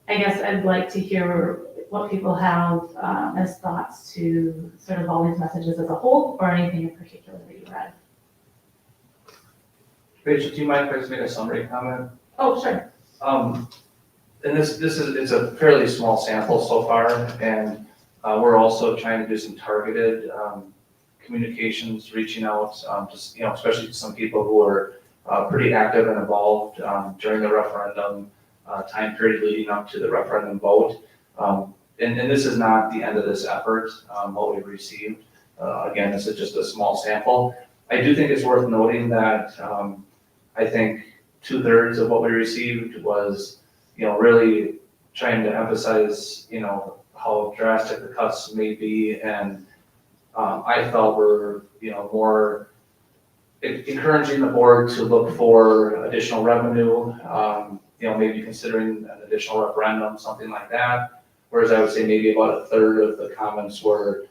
guess I'd like to hear what people have as thoughts to sort of all these messages as a whole, or anything in particular that you read. Rachel, do you mind if I just make a summary comment? Oh, sure. And it's a fairly small sample so far, and we're also trying to do some targeted communications, reaching out, especially to some people who are pretty active and involved during the referendum time period leading up to the referendum vote. And this is not the end of this effort, what we've received. Again, this is just a small sample. I do think it's worth noting that I think 2/3 of what we received was, really trying to emphasize, how drastic the cuts may be. And I felt we're, more encouraging the board to look for additional revenue, maybe considering an additional referendum, something like that. Whereas I would say maybe about a third of the comments were,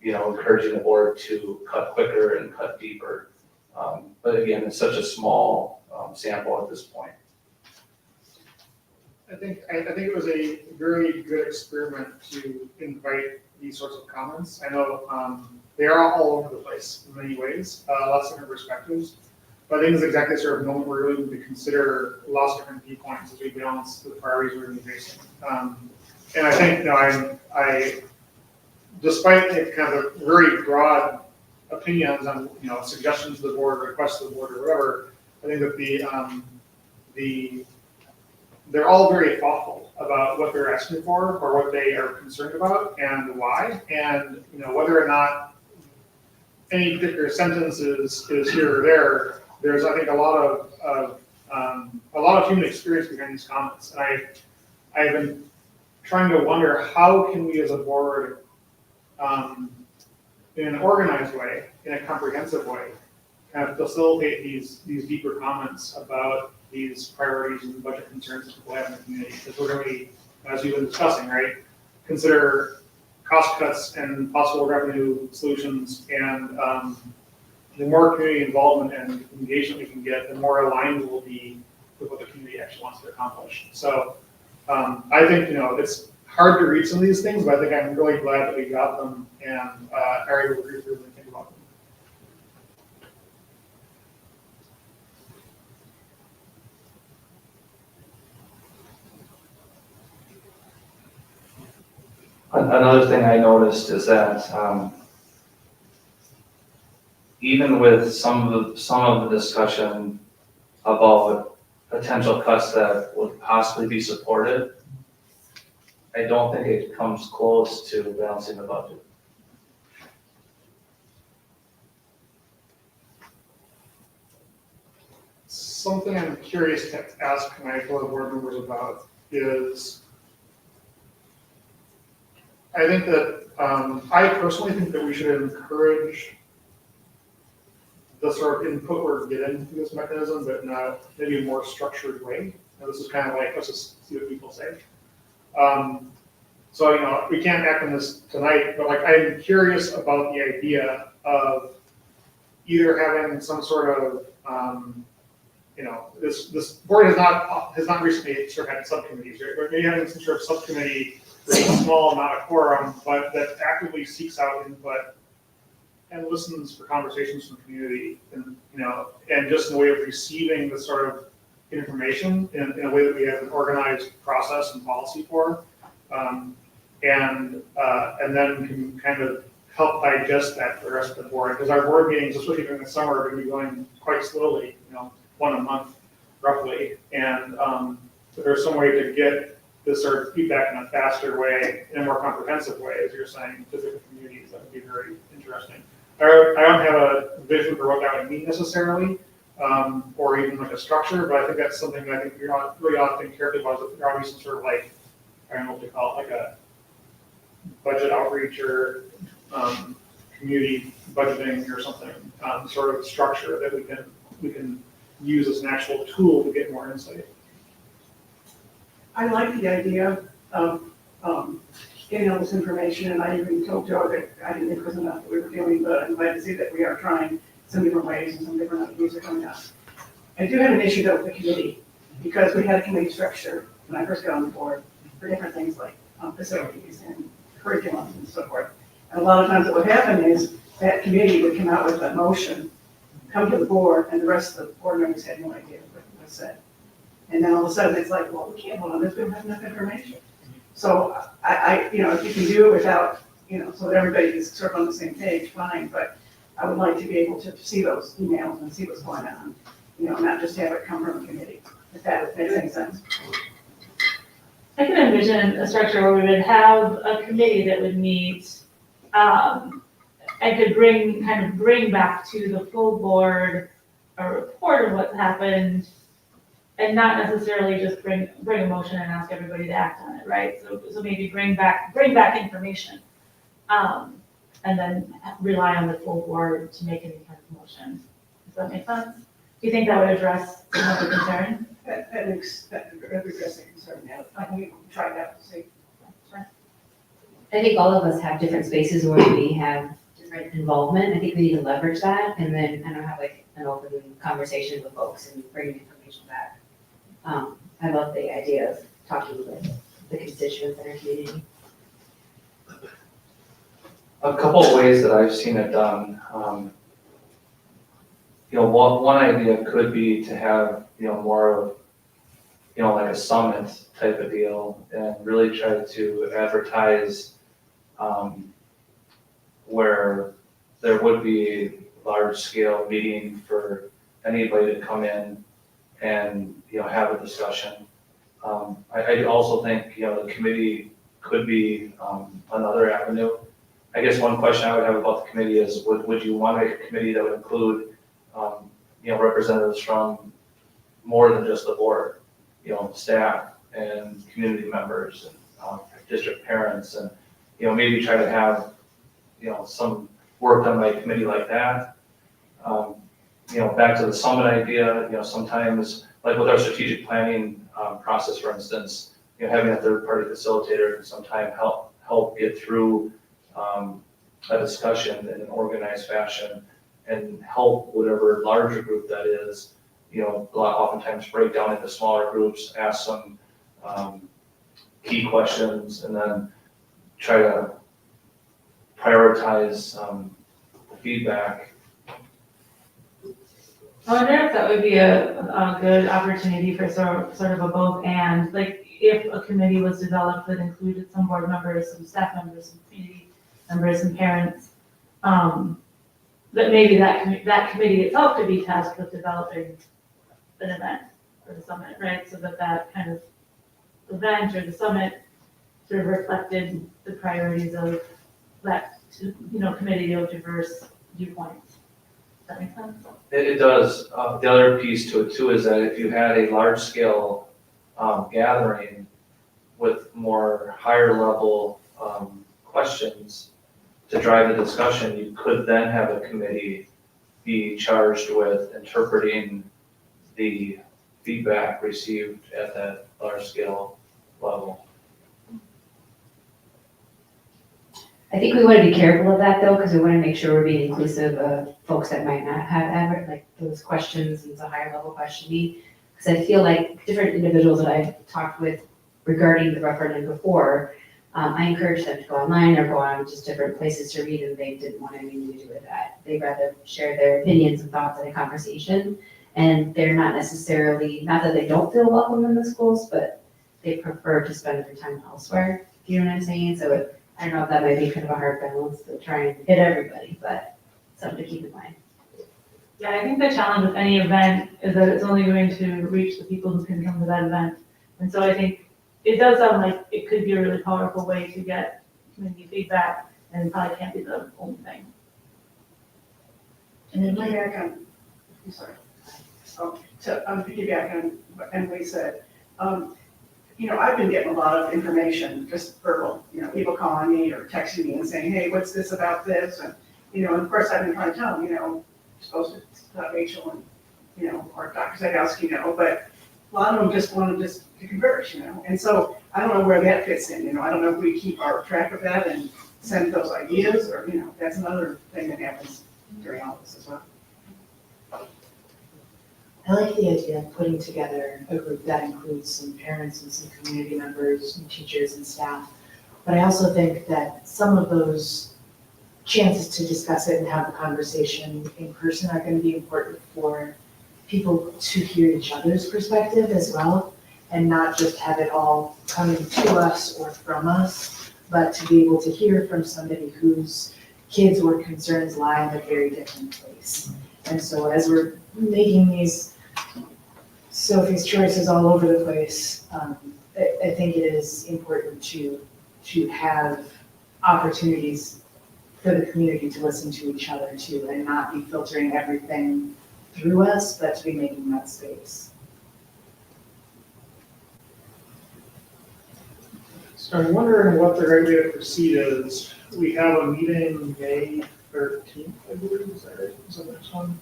encouraging the board to cut quicker and cut deeper. But again, it's such a small sample at this point. I think it was a very good experiment to invite these sorts of comments. I know they are all over the place in many ways, lots of different perspectives. But I think it's exactly the sort of moment we're really going to consider lots of different viewpoints as we balance the priorities we're going to be facing. And I think, I despite the kind of very broad opinions on, suggestions to the board, requests to the board, or whatever, I think that they're all very thoughtful about what they're asking for or what they are concerned about and why, and whether or not any particular sentence is here or there. There's, I think, a lot of human experience behind these comments, and I've been trying to wonder how can we as a board, in an organized way, in a comprehensive way, kind of facilitate these deeper comments about these priorities and budget concerns that people have in the community. Because we're going to be, as you've been discussing, right, consider cost cuts and possible revenue solutions, and the more community involvement and engagement we can get, the more aligned we'll be with what the community actually wants to accomplish. So I think, it's hard to read some of these things, but I think I'm really glad that we got them and are able to really think about them. Another thing I noticed is that even with some of the discussion about potential cuts that would possibly be supported, I don't think it comes close to balancing the budget. Something I'm curious to ask my fellow board members about is, I think that, I personally think that we should encourage the sort of input we're getting through this mechanism, but in a maybe a more structured way. Now, this is kind of like, let's just see what people say. So, we can't act on this tonight, but I'm curious about the idea of either having some sort of, this board has not recently sort of had subcommittees, right? But maybe having some sort of subcommittee with a small amount of quorum, but that actively seeks out input and listens for conversations from the community, and just in the way of receiving the sort of information in a way that we have an organized process and policy for, and then can kind of help digest that for the rest of the board. Because our board meetings, especially during the summer, are going to be going quite slowly, one a month roughly, and if there's some way to get this sort of feedback in a faster way, in a more comprehensive way, as you're saying, to different communities, that would be very interesting. I don't have a vision for what that would mean necessarily, or even like a structure, but I think that's something that I think we really ought to think carefully about. There ought to be some sort of I don't know what to call it, like a budget outreach or community budgeting or something, sort of structure that we can use as an actual tool to get more insight. I like the idea of getting all this information, and I even told Joe that I didn't think it was enough that we were doing, but I'm glad to see that we are trying some different ways and some different ideas are coming up. I do have an issue though with the committee, because we had a committee structure when I first got on the board for different things like facilities and curriculum and so forth. And a lot of times what would happen is that committee would come out with a motion, come to the board, and the rest of the board members had no idea what was said. And then all of a sudden, it's like, well, we can't vote on this, we don't have enough information. So if you can do it without, so that everybody is sort of on the same page, fine, but I would like to be able to see those emails and see what's going on, not just have it come from a committee, if that makes any sense. I can envision a structure where we would have a committee that would meet, and could bring back to the full board a report of what's happened, and not necessarily just bring a motion and ask everybody to act on it, right? So maybe bring back information, and then rely on the full board to make any kind of motion. Does that make sense? Do you think that would address some of the concern? That addresses the concern, yeah. We tried that to see. I think all of us have different spaces where we have different involvement. I think we need to leverage that and then, I don't know, have like an open conversation with folks and bring information back. I love the idea of talking with the constituents in our community. A couple of ways that I've seen it done, one idea could be to have, more of, like a summit type of deal and really try to advertise, where there would be a large scale meeting for anybody to come in and, have a discussion. I also think, the committee could be, another avenue. I guess one question I would have about the committee is, would you want to make a committee that would include, representatives from more than just the board, staff and community members and district parents, and maybe try to have some work done by a committee like that. Back to the summit idea, sometimes like with our strategic planning process, for instance, having a third party facilitator can sometimes help get through a discussion in an organized fashion and help whatever larger group that is, oftentimes break down into smaller groups, ask some key questions, and then try to prioritize the feedback. I wonder if that would be a good opportunity for sort of a both and, like if a committee was developed that included some board members, some staff members, some community members and parents, that maybe that committee itself could be tasked with developing an event for the summit, right? So that kind of event or the summit sort of reflected the priorities of that, committee of diverse viewpoints. Does that make sense? It does. The other piece to it too is that if you had a large scale gathering with more higher level questions to drive the discussion, you could then have a committee be charged with interpreting the feedback received at that large scale level. I think we want to be careful of that though, because we want to make sure we're being inclusive of folks that might not have like those questions and it's a higher level questioning. Because I feel like different individuals that I've talked with regarding the referendum before, I encouraged them to go online or go on just different places to read, and they didn't want anything to do with that. They'd rather share their opinions and thoughts in a conversation, and they're not necessarily, not that they don't feel welcome in the schools, but they prefer to spend their time elsewhere. Do you know what I'm saying? So I don't know if that might be kind of a hard balance to try and hit everybody, but something to keep in mind. Yeah, I think the challenge with any event is that it's only going to reach the people who can come to that event. And so I think it does sound like it could be a really powerful way to get community feedback, and it probably can't be the only thing. And then piggyback on, I'm sorry. To piggyback on what Emily said, I've been getting a lot of information, just verbal, people calling me or texting me and saying, hey, what's this about this? And, of course I've been trying to tell them, you're supposed to tell Rachel and, or Dr. Zagowski, but a lot of them just want to converge, and so I don't know where that fits in, I don't know if we keep our track of that and send those ideas, or, that's another thing that happens during all this as well. I like the idea of putting together a group that includes some parents and some community members and teachers and staff. But I also think that some of those chances to discuss it and have the conversation in person are going to be important for people to hear each other's perspective as well, and not just have it all coming to us or from us, but to be able to hear from somebody whose kids or concerns lie in a very different place. And so as we're making these Sophie's choices all over the place, I think it is important to have opportunities for the community to listen to each other too, and not be filtering everything through us, but to be making that space. So I'm wondering what the right way to proceed is. We have a meeting May 13th, I believe, is that right? Is that the next one?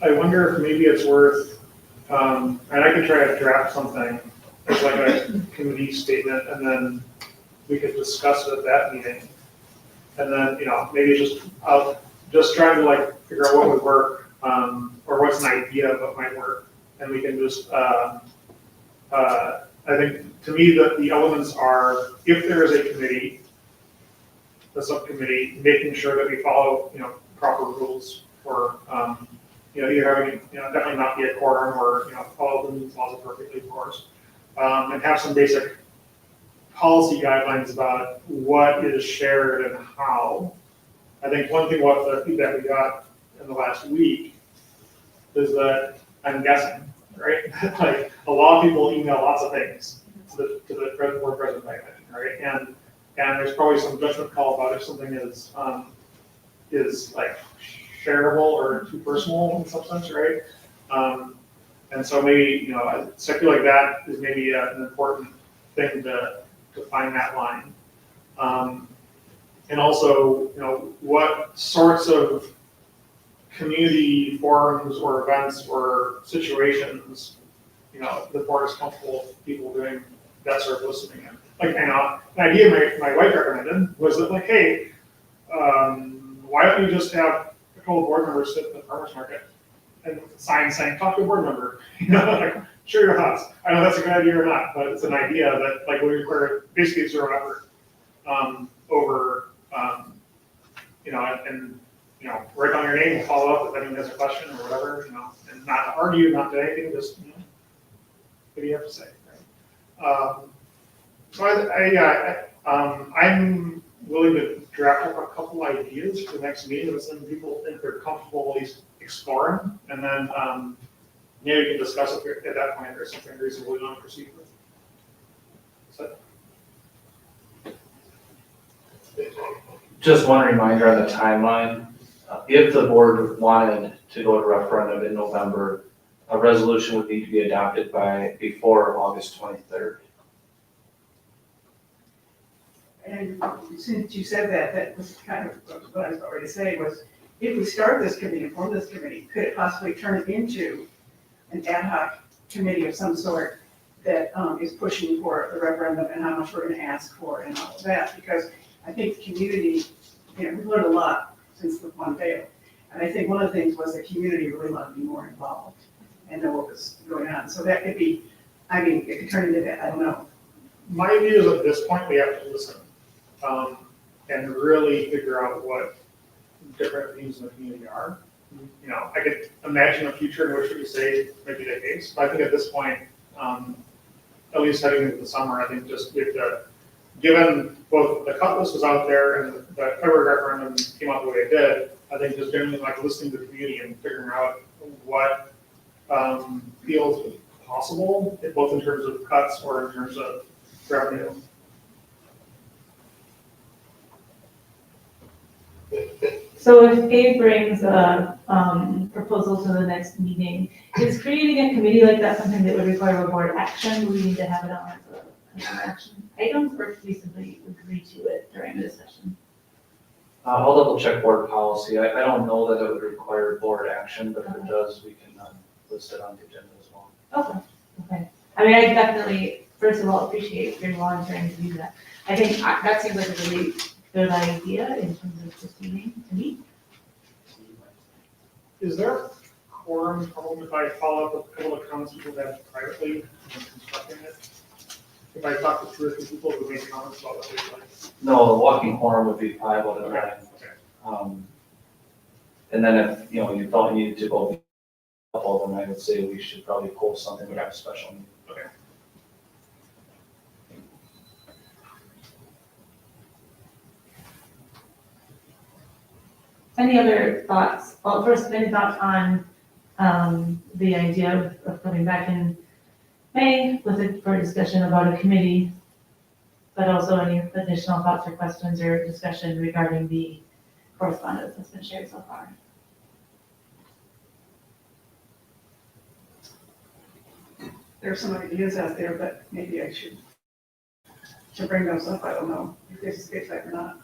I wonder if maybe it's worth, and I could try to draft something as like a committee statement, and then we could discuss it at that meeting. And then, maybe just trying to like figure out what would work, or what's an idea of what might work. And we can just, I think, to me, the elements are, if there is a committee, the subcommittee, making sure that we follow, proper rules for, either having, definitely not be a quorum or, follow the meetings laws appropriately, of course. And have some basic policy guidelines about what is shared and how. I think one thing about the feedback we got in the last week is that, I'm guessing, right? Like, a lot of people email lots of things to the board president, right? And there's probably some judgment call about if something is like shareable or too personal in some sense, right? And so maybe, so I feel like that is maybe an important thing to find that line. And also, what sorts of community forums or events or situations, the board is comfortable with people doing that sort of listening in. Like, an idea my wife recommended was that, like, hey, why don't you just have a couple of board members sit at the farmer's market and sign saying, talk to a board member, like, share your thoughts. I know that's a good idea or not, but it's an idea that, like, would require basically zero effort, over, and, write down your name, we'll follow up if anyone has a question or whatever, and not to argue, not to anything, just, what do you have to say, right? So I'm willing to draft up a couple ideas for the next meeting, if some people think they're comfortable at least exploring, and then, maybe we can discuss it at that point, if there's something reasonable we want to proceed with. So, Just one reminder on the timeline. If the board wanted to go to referendum in November, a resolution would need to be adopted before August 23rd. And since you said that, that was kind of what I was already saying was, if we start this committee and form this committee, could it possibly turn it into an ad hoc committee of some sort that is pushing for the referendum and how much we're gonna ask for and all of that? Because I think the community, we've learned a lot since the one failed. And I think one of the things was the community really wanted to be more involved and know what was going on. So that could be, it could turn into that, I don't know. my view is at this point, we have to listen, and really figure out what different themes in the community are. I could imagine a future in which we say maybe the case, but I think at this point, at least heading into the summer, I think just with given both the cut list was out there and the February referendum came out the way it did, I think just generally like listening to the community and figuring out what feels possible, both in terms of cuts or in terms of revenue. So if Gabe brings a proposal to the next meeting, is creating a committee like that something that would require a board action? Do we need to have it on as an action item, or we simply agree to it during the discussion? I'll double check board policy. I don't know that it would require board action, but if it does, we can list it on the agenda as well. Okay. I definitely, first of all, appreciate your volunteering to do that. I think that seems like a really good idea in terms of proceeding to meet. Is there a quorum problem if I follow up with a couple of comments people have privately and constructing it? If I talk to 2 or 3 people who make comments about what they like? No, the walking quorum would be 5 out of 9. Okay. And then if, you felt you needed to go a couple of them, I would say we should probably post something, we have a special meeting. Okay. Any other thoughts? Well, first, any thoughts on the idea of coming back in May with it for a discussion about a committee, but also any additional thoughts or questions or discussion regarding the correspondence that's been shared so far? There are some ideas out there, but maybe I should bring those up. I don't know if this is good or not.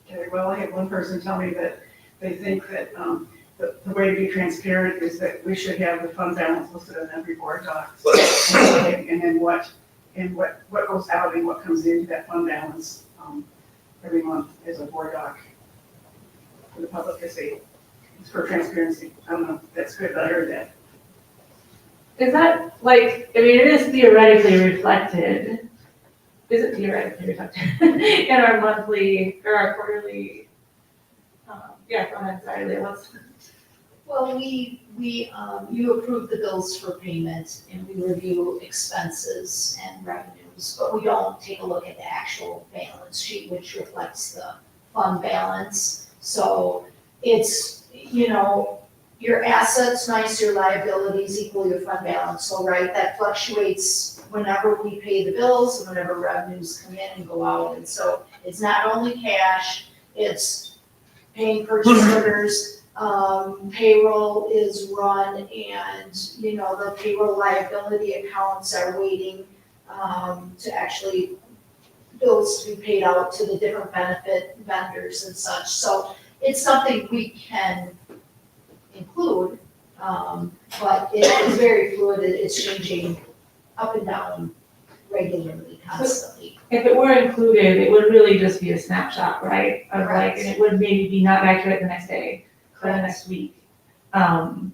Okay, well, I had one person tell me that they think that the way to be transparent is that we should have the fund balance listed on every board doc. And then what goes out and what comes into that fund balance, every month as a board doc for the public to see. It's for transparency. I don't know if that's good, but I heard that. Is that like, I mean, it is theoretically reflected, is it theoretically reflected in our monthly or our quarterly? Yeah, go ahead, sorry, Leah, what's? Well, you approve the bills for payment and we review expenses and revenues, but we don't take a look at the actual balance sheet, which reflects the fund balance. So it's, your assets minus your liabilities equal your fund balance. So, right, that fluctuates whenever we pay the bills and whenever revenues come in and go out. And so it's not only cash, it's paying purchase orders, payroll is run, and, the payroll liability accounts are waiting to actually bills to be paid out to the different benefit vendors and such. So it's something we can include, but it is very fluid, it's changing up and down regularly, constantly. If it were included, it would really just be a snapshot, right? Of like, Correct. and it would maybe be not accurate the next day or the next week. Correct.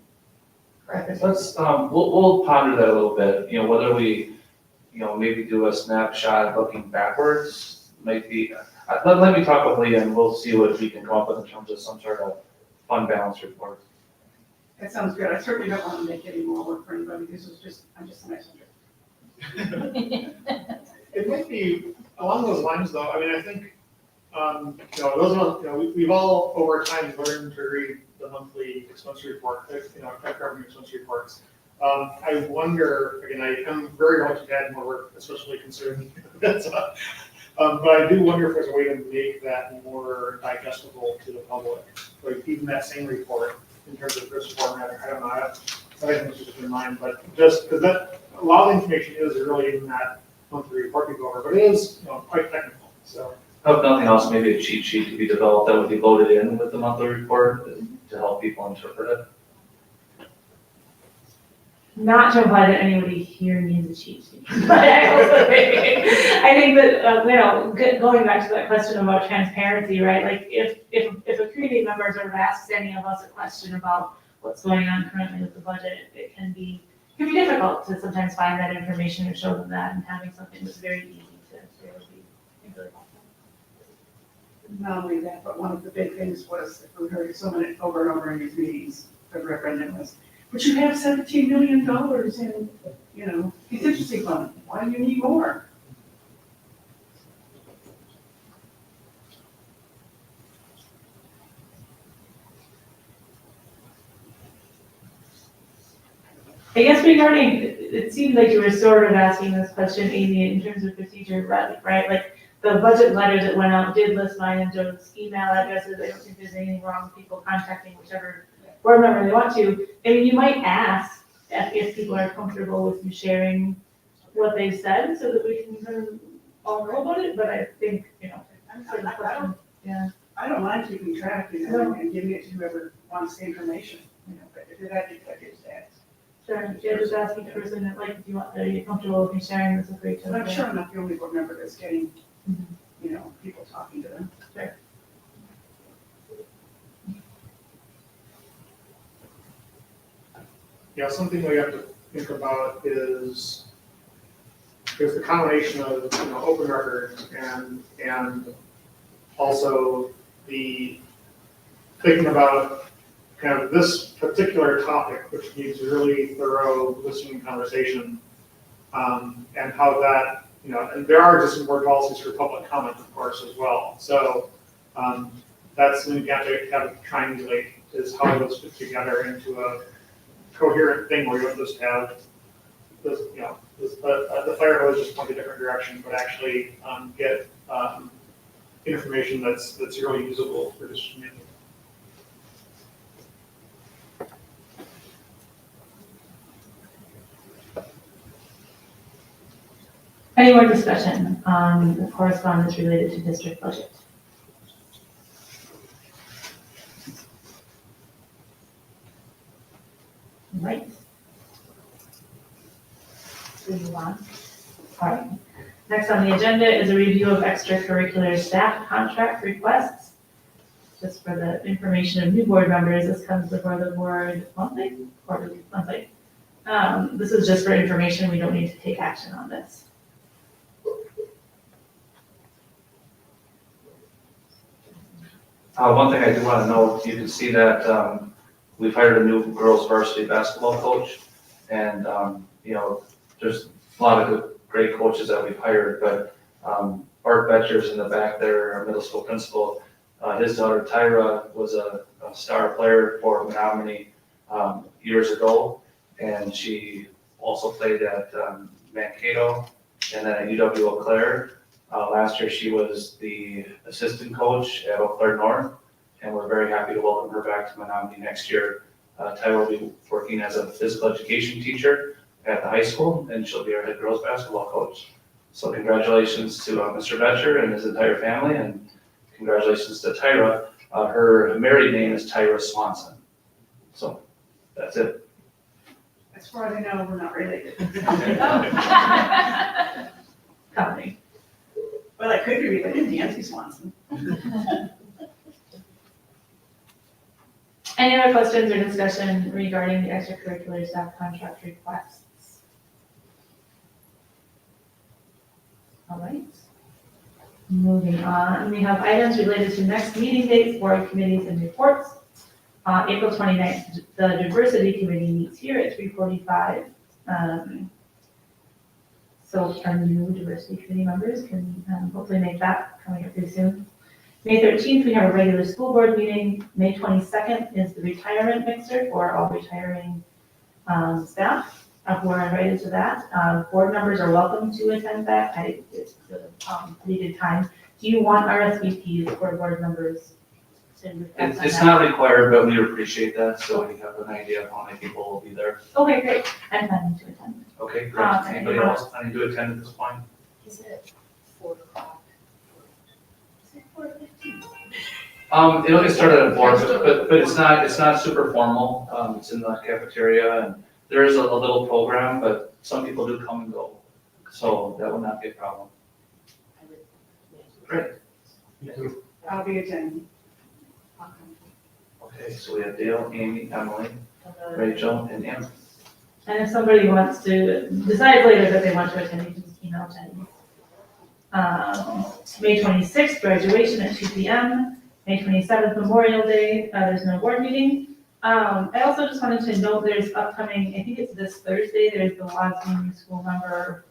Let's, we'll ponder that a little bit, whether we, maybe do a snapshot looking backwards, might be, let me talk with Leah and we'll see what we can come up with in terms of some sort of fund balance report. That sounds good. I certainly don't want to make any more work for anybody. I'm just a messenger. It might be along those lines, though. I mean, I think, those of us, we've all over time learned to read the monthly expense report, government expense reports. I wonder, again, I am very much to add more work, especially considering that. But I do wonder if there's a way to make that more digestible to the public, like even that same report in terms of this format. I don't know. I think it's just in mind, but just because that a lot of the information is really in that monthly report we go over, but it is quite technical. So, If nothing else, maybe a cheat sheet to be developed that would be loaded in with the monthly report to help people interpret it. Not to imply that anybody here needs a cheat sheet, but I also think that, going back to that question about transparency, right? Like if a community member ever asks any of us a question about what's going on currently with the budget, it can be difficult to sometimes find that information or show them that, and having something that's very easy to share would be really helpful. Not only that, but one of the big things was that we heard so many over and over in these meetings, the referendum was, but you have $17 million in, contingency fund. Why do you need more? I guess regarding, it seemed like you were sort of asking this question, Amy, in terms of procedure, right? Like the budget letter that went out did list mine and Joe's email addresses. I don't think there's anything wrong with people contacting whichever board member they want to. I mean, you might ask if people are comfortable with you sharing what they've said so that we can kind of all know about it, but I think, I don't mind keeping track, and giving it to whoever wants the information, but if I get that. Sure, yeah, just ask each person, like, if you want, are you comfortable with me sharing this with each But other? I'm sure I'm not the only board member that's getting, people talking to them. Sure. Yeah, something we have to think about is there's the combination of open records and also the thinking about kind of this particular topic, which needs really thorough listening conversation, and how that and there are just some board policies for public comment, of course, as well. So that's something you have to kind of triangulate is how those fit together into a coherent thing where you don't just have this, the fire hose just point a different direction, but actually get information that's really usable for this community. Any more discussion on the correspondence related to district budget? We move on. All right. Next on the agenda is a review of extracurricular staff contract requests. Just for the information of new board members, this comes before the board monthly, quarterly, monthly. This is just for information. We don't need to take action on this. One thing I do want to note, you can see that we've hired a new girls varsity basketball coach. And, there's a lot of good, great coaches that we've hired, but Art Betcher's in the back there, our middle school principal. His daughter Tyra was a star player for Menomonie years ago. And she also played at Mankato and then at UW Eau Claire. Last year, she was the assistant coach at Eau Claire North, and we're very happy to welcome her back to Menomonie next year. Tyra will be working as a physical education teacher at the high school, and she'll be our head girls basketball coach. So congratulations to Mr. Betcher and his entire family, and congratulations to Tyra. Her married name is Tyra Swanson. So that's it. As far as I know, we're not related. Company. But I could be related to Nancy Swanson. Any other questions or discussion regarding the extracurricular staff contract requests? All right. Moving on, we have items related to next meeting dates, board committees and reports. April 29th, the diversity committee meets here at 3:45. So our new diversity committee members can hopefully make that coming up pretty soon. May 13th, we have a regular school board meeting. May 22nd is the retirement mixer for all retiring staff who are invited to that. Board members are welcome to attend that. It's a pretty good time. Do you want RSVPs for board members? It's not required, but we appreciate that, so we have an idea of how many people will be there. Okay, great. I'm planning to attend. Okay, great. Anybody else planning to attend at this point? Is it 4 o'clock? Is it 4:15? It'll get started at 4, but it's not super formal. It's in the cafeteria, and there is a little program, but some people do come and go, so that will not be a problem. Great. I'll be attending. Okay, so we have Dale, Amy, Emily, Rachel, and Anne. And if somebody wants to decide later that they want to attend, you can just email Jenny. May 26th, graduation at 2 p.m. May 27th, Memorial Day, there's no board meeting. I also just wanted to note there's upcoming, I think it's this Thursday, there's the WASB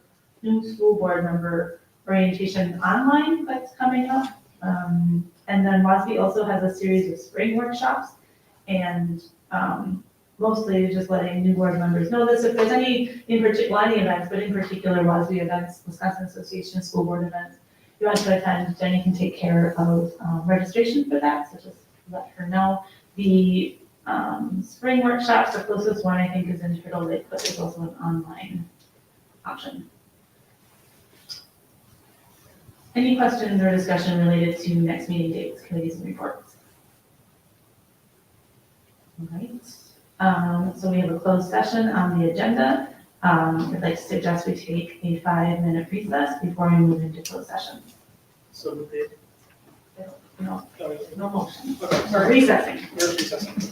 new school board member orientation online that's coming up. And then WASB also has a series of spring workshops, and mostly just letting new board members know this. If there's any events, but in particular WASB events, Wisconsin Association of School Board events, you want to attend, Jenny can take care of registration for that, so just let her know. The spring workshops, the closest one I think is in Turtle Lake, but there's also an online option. Any questions or discussion related to next meeting dates, committees, and reports? All right. So we have a closed session on the agenda. I'd like to suggest we take a 5-minute recess before we move into closed session. So the, No motion. okay, We're recessing. we're recessing.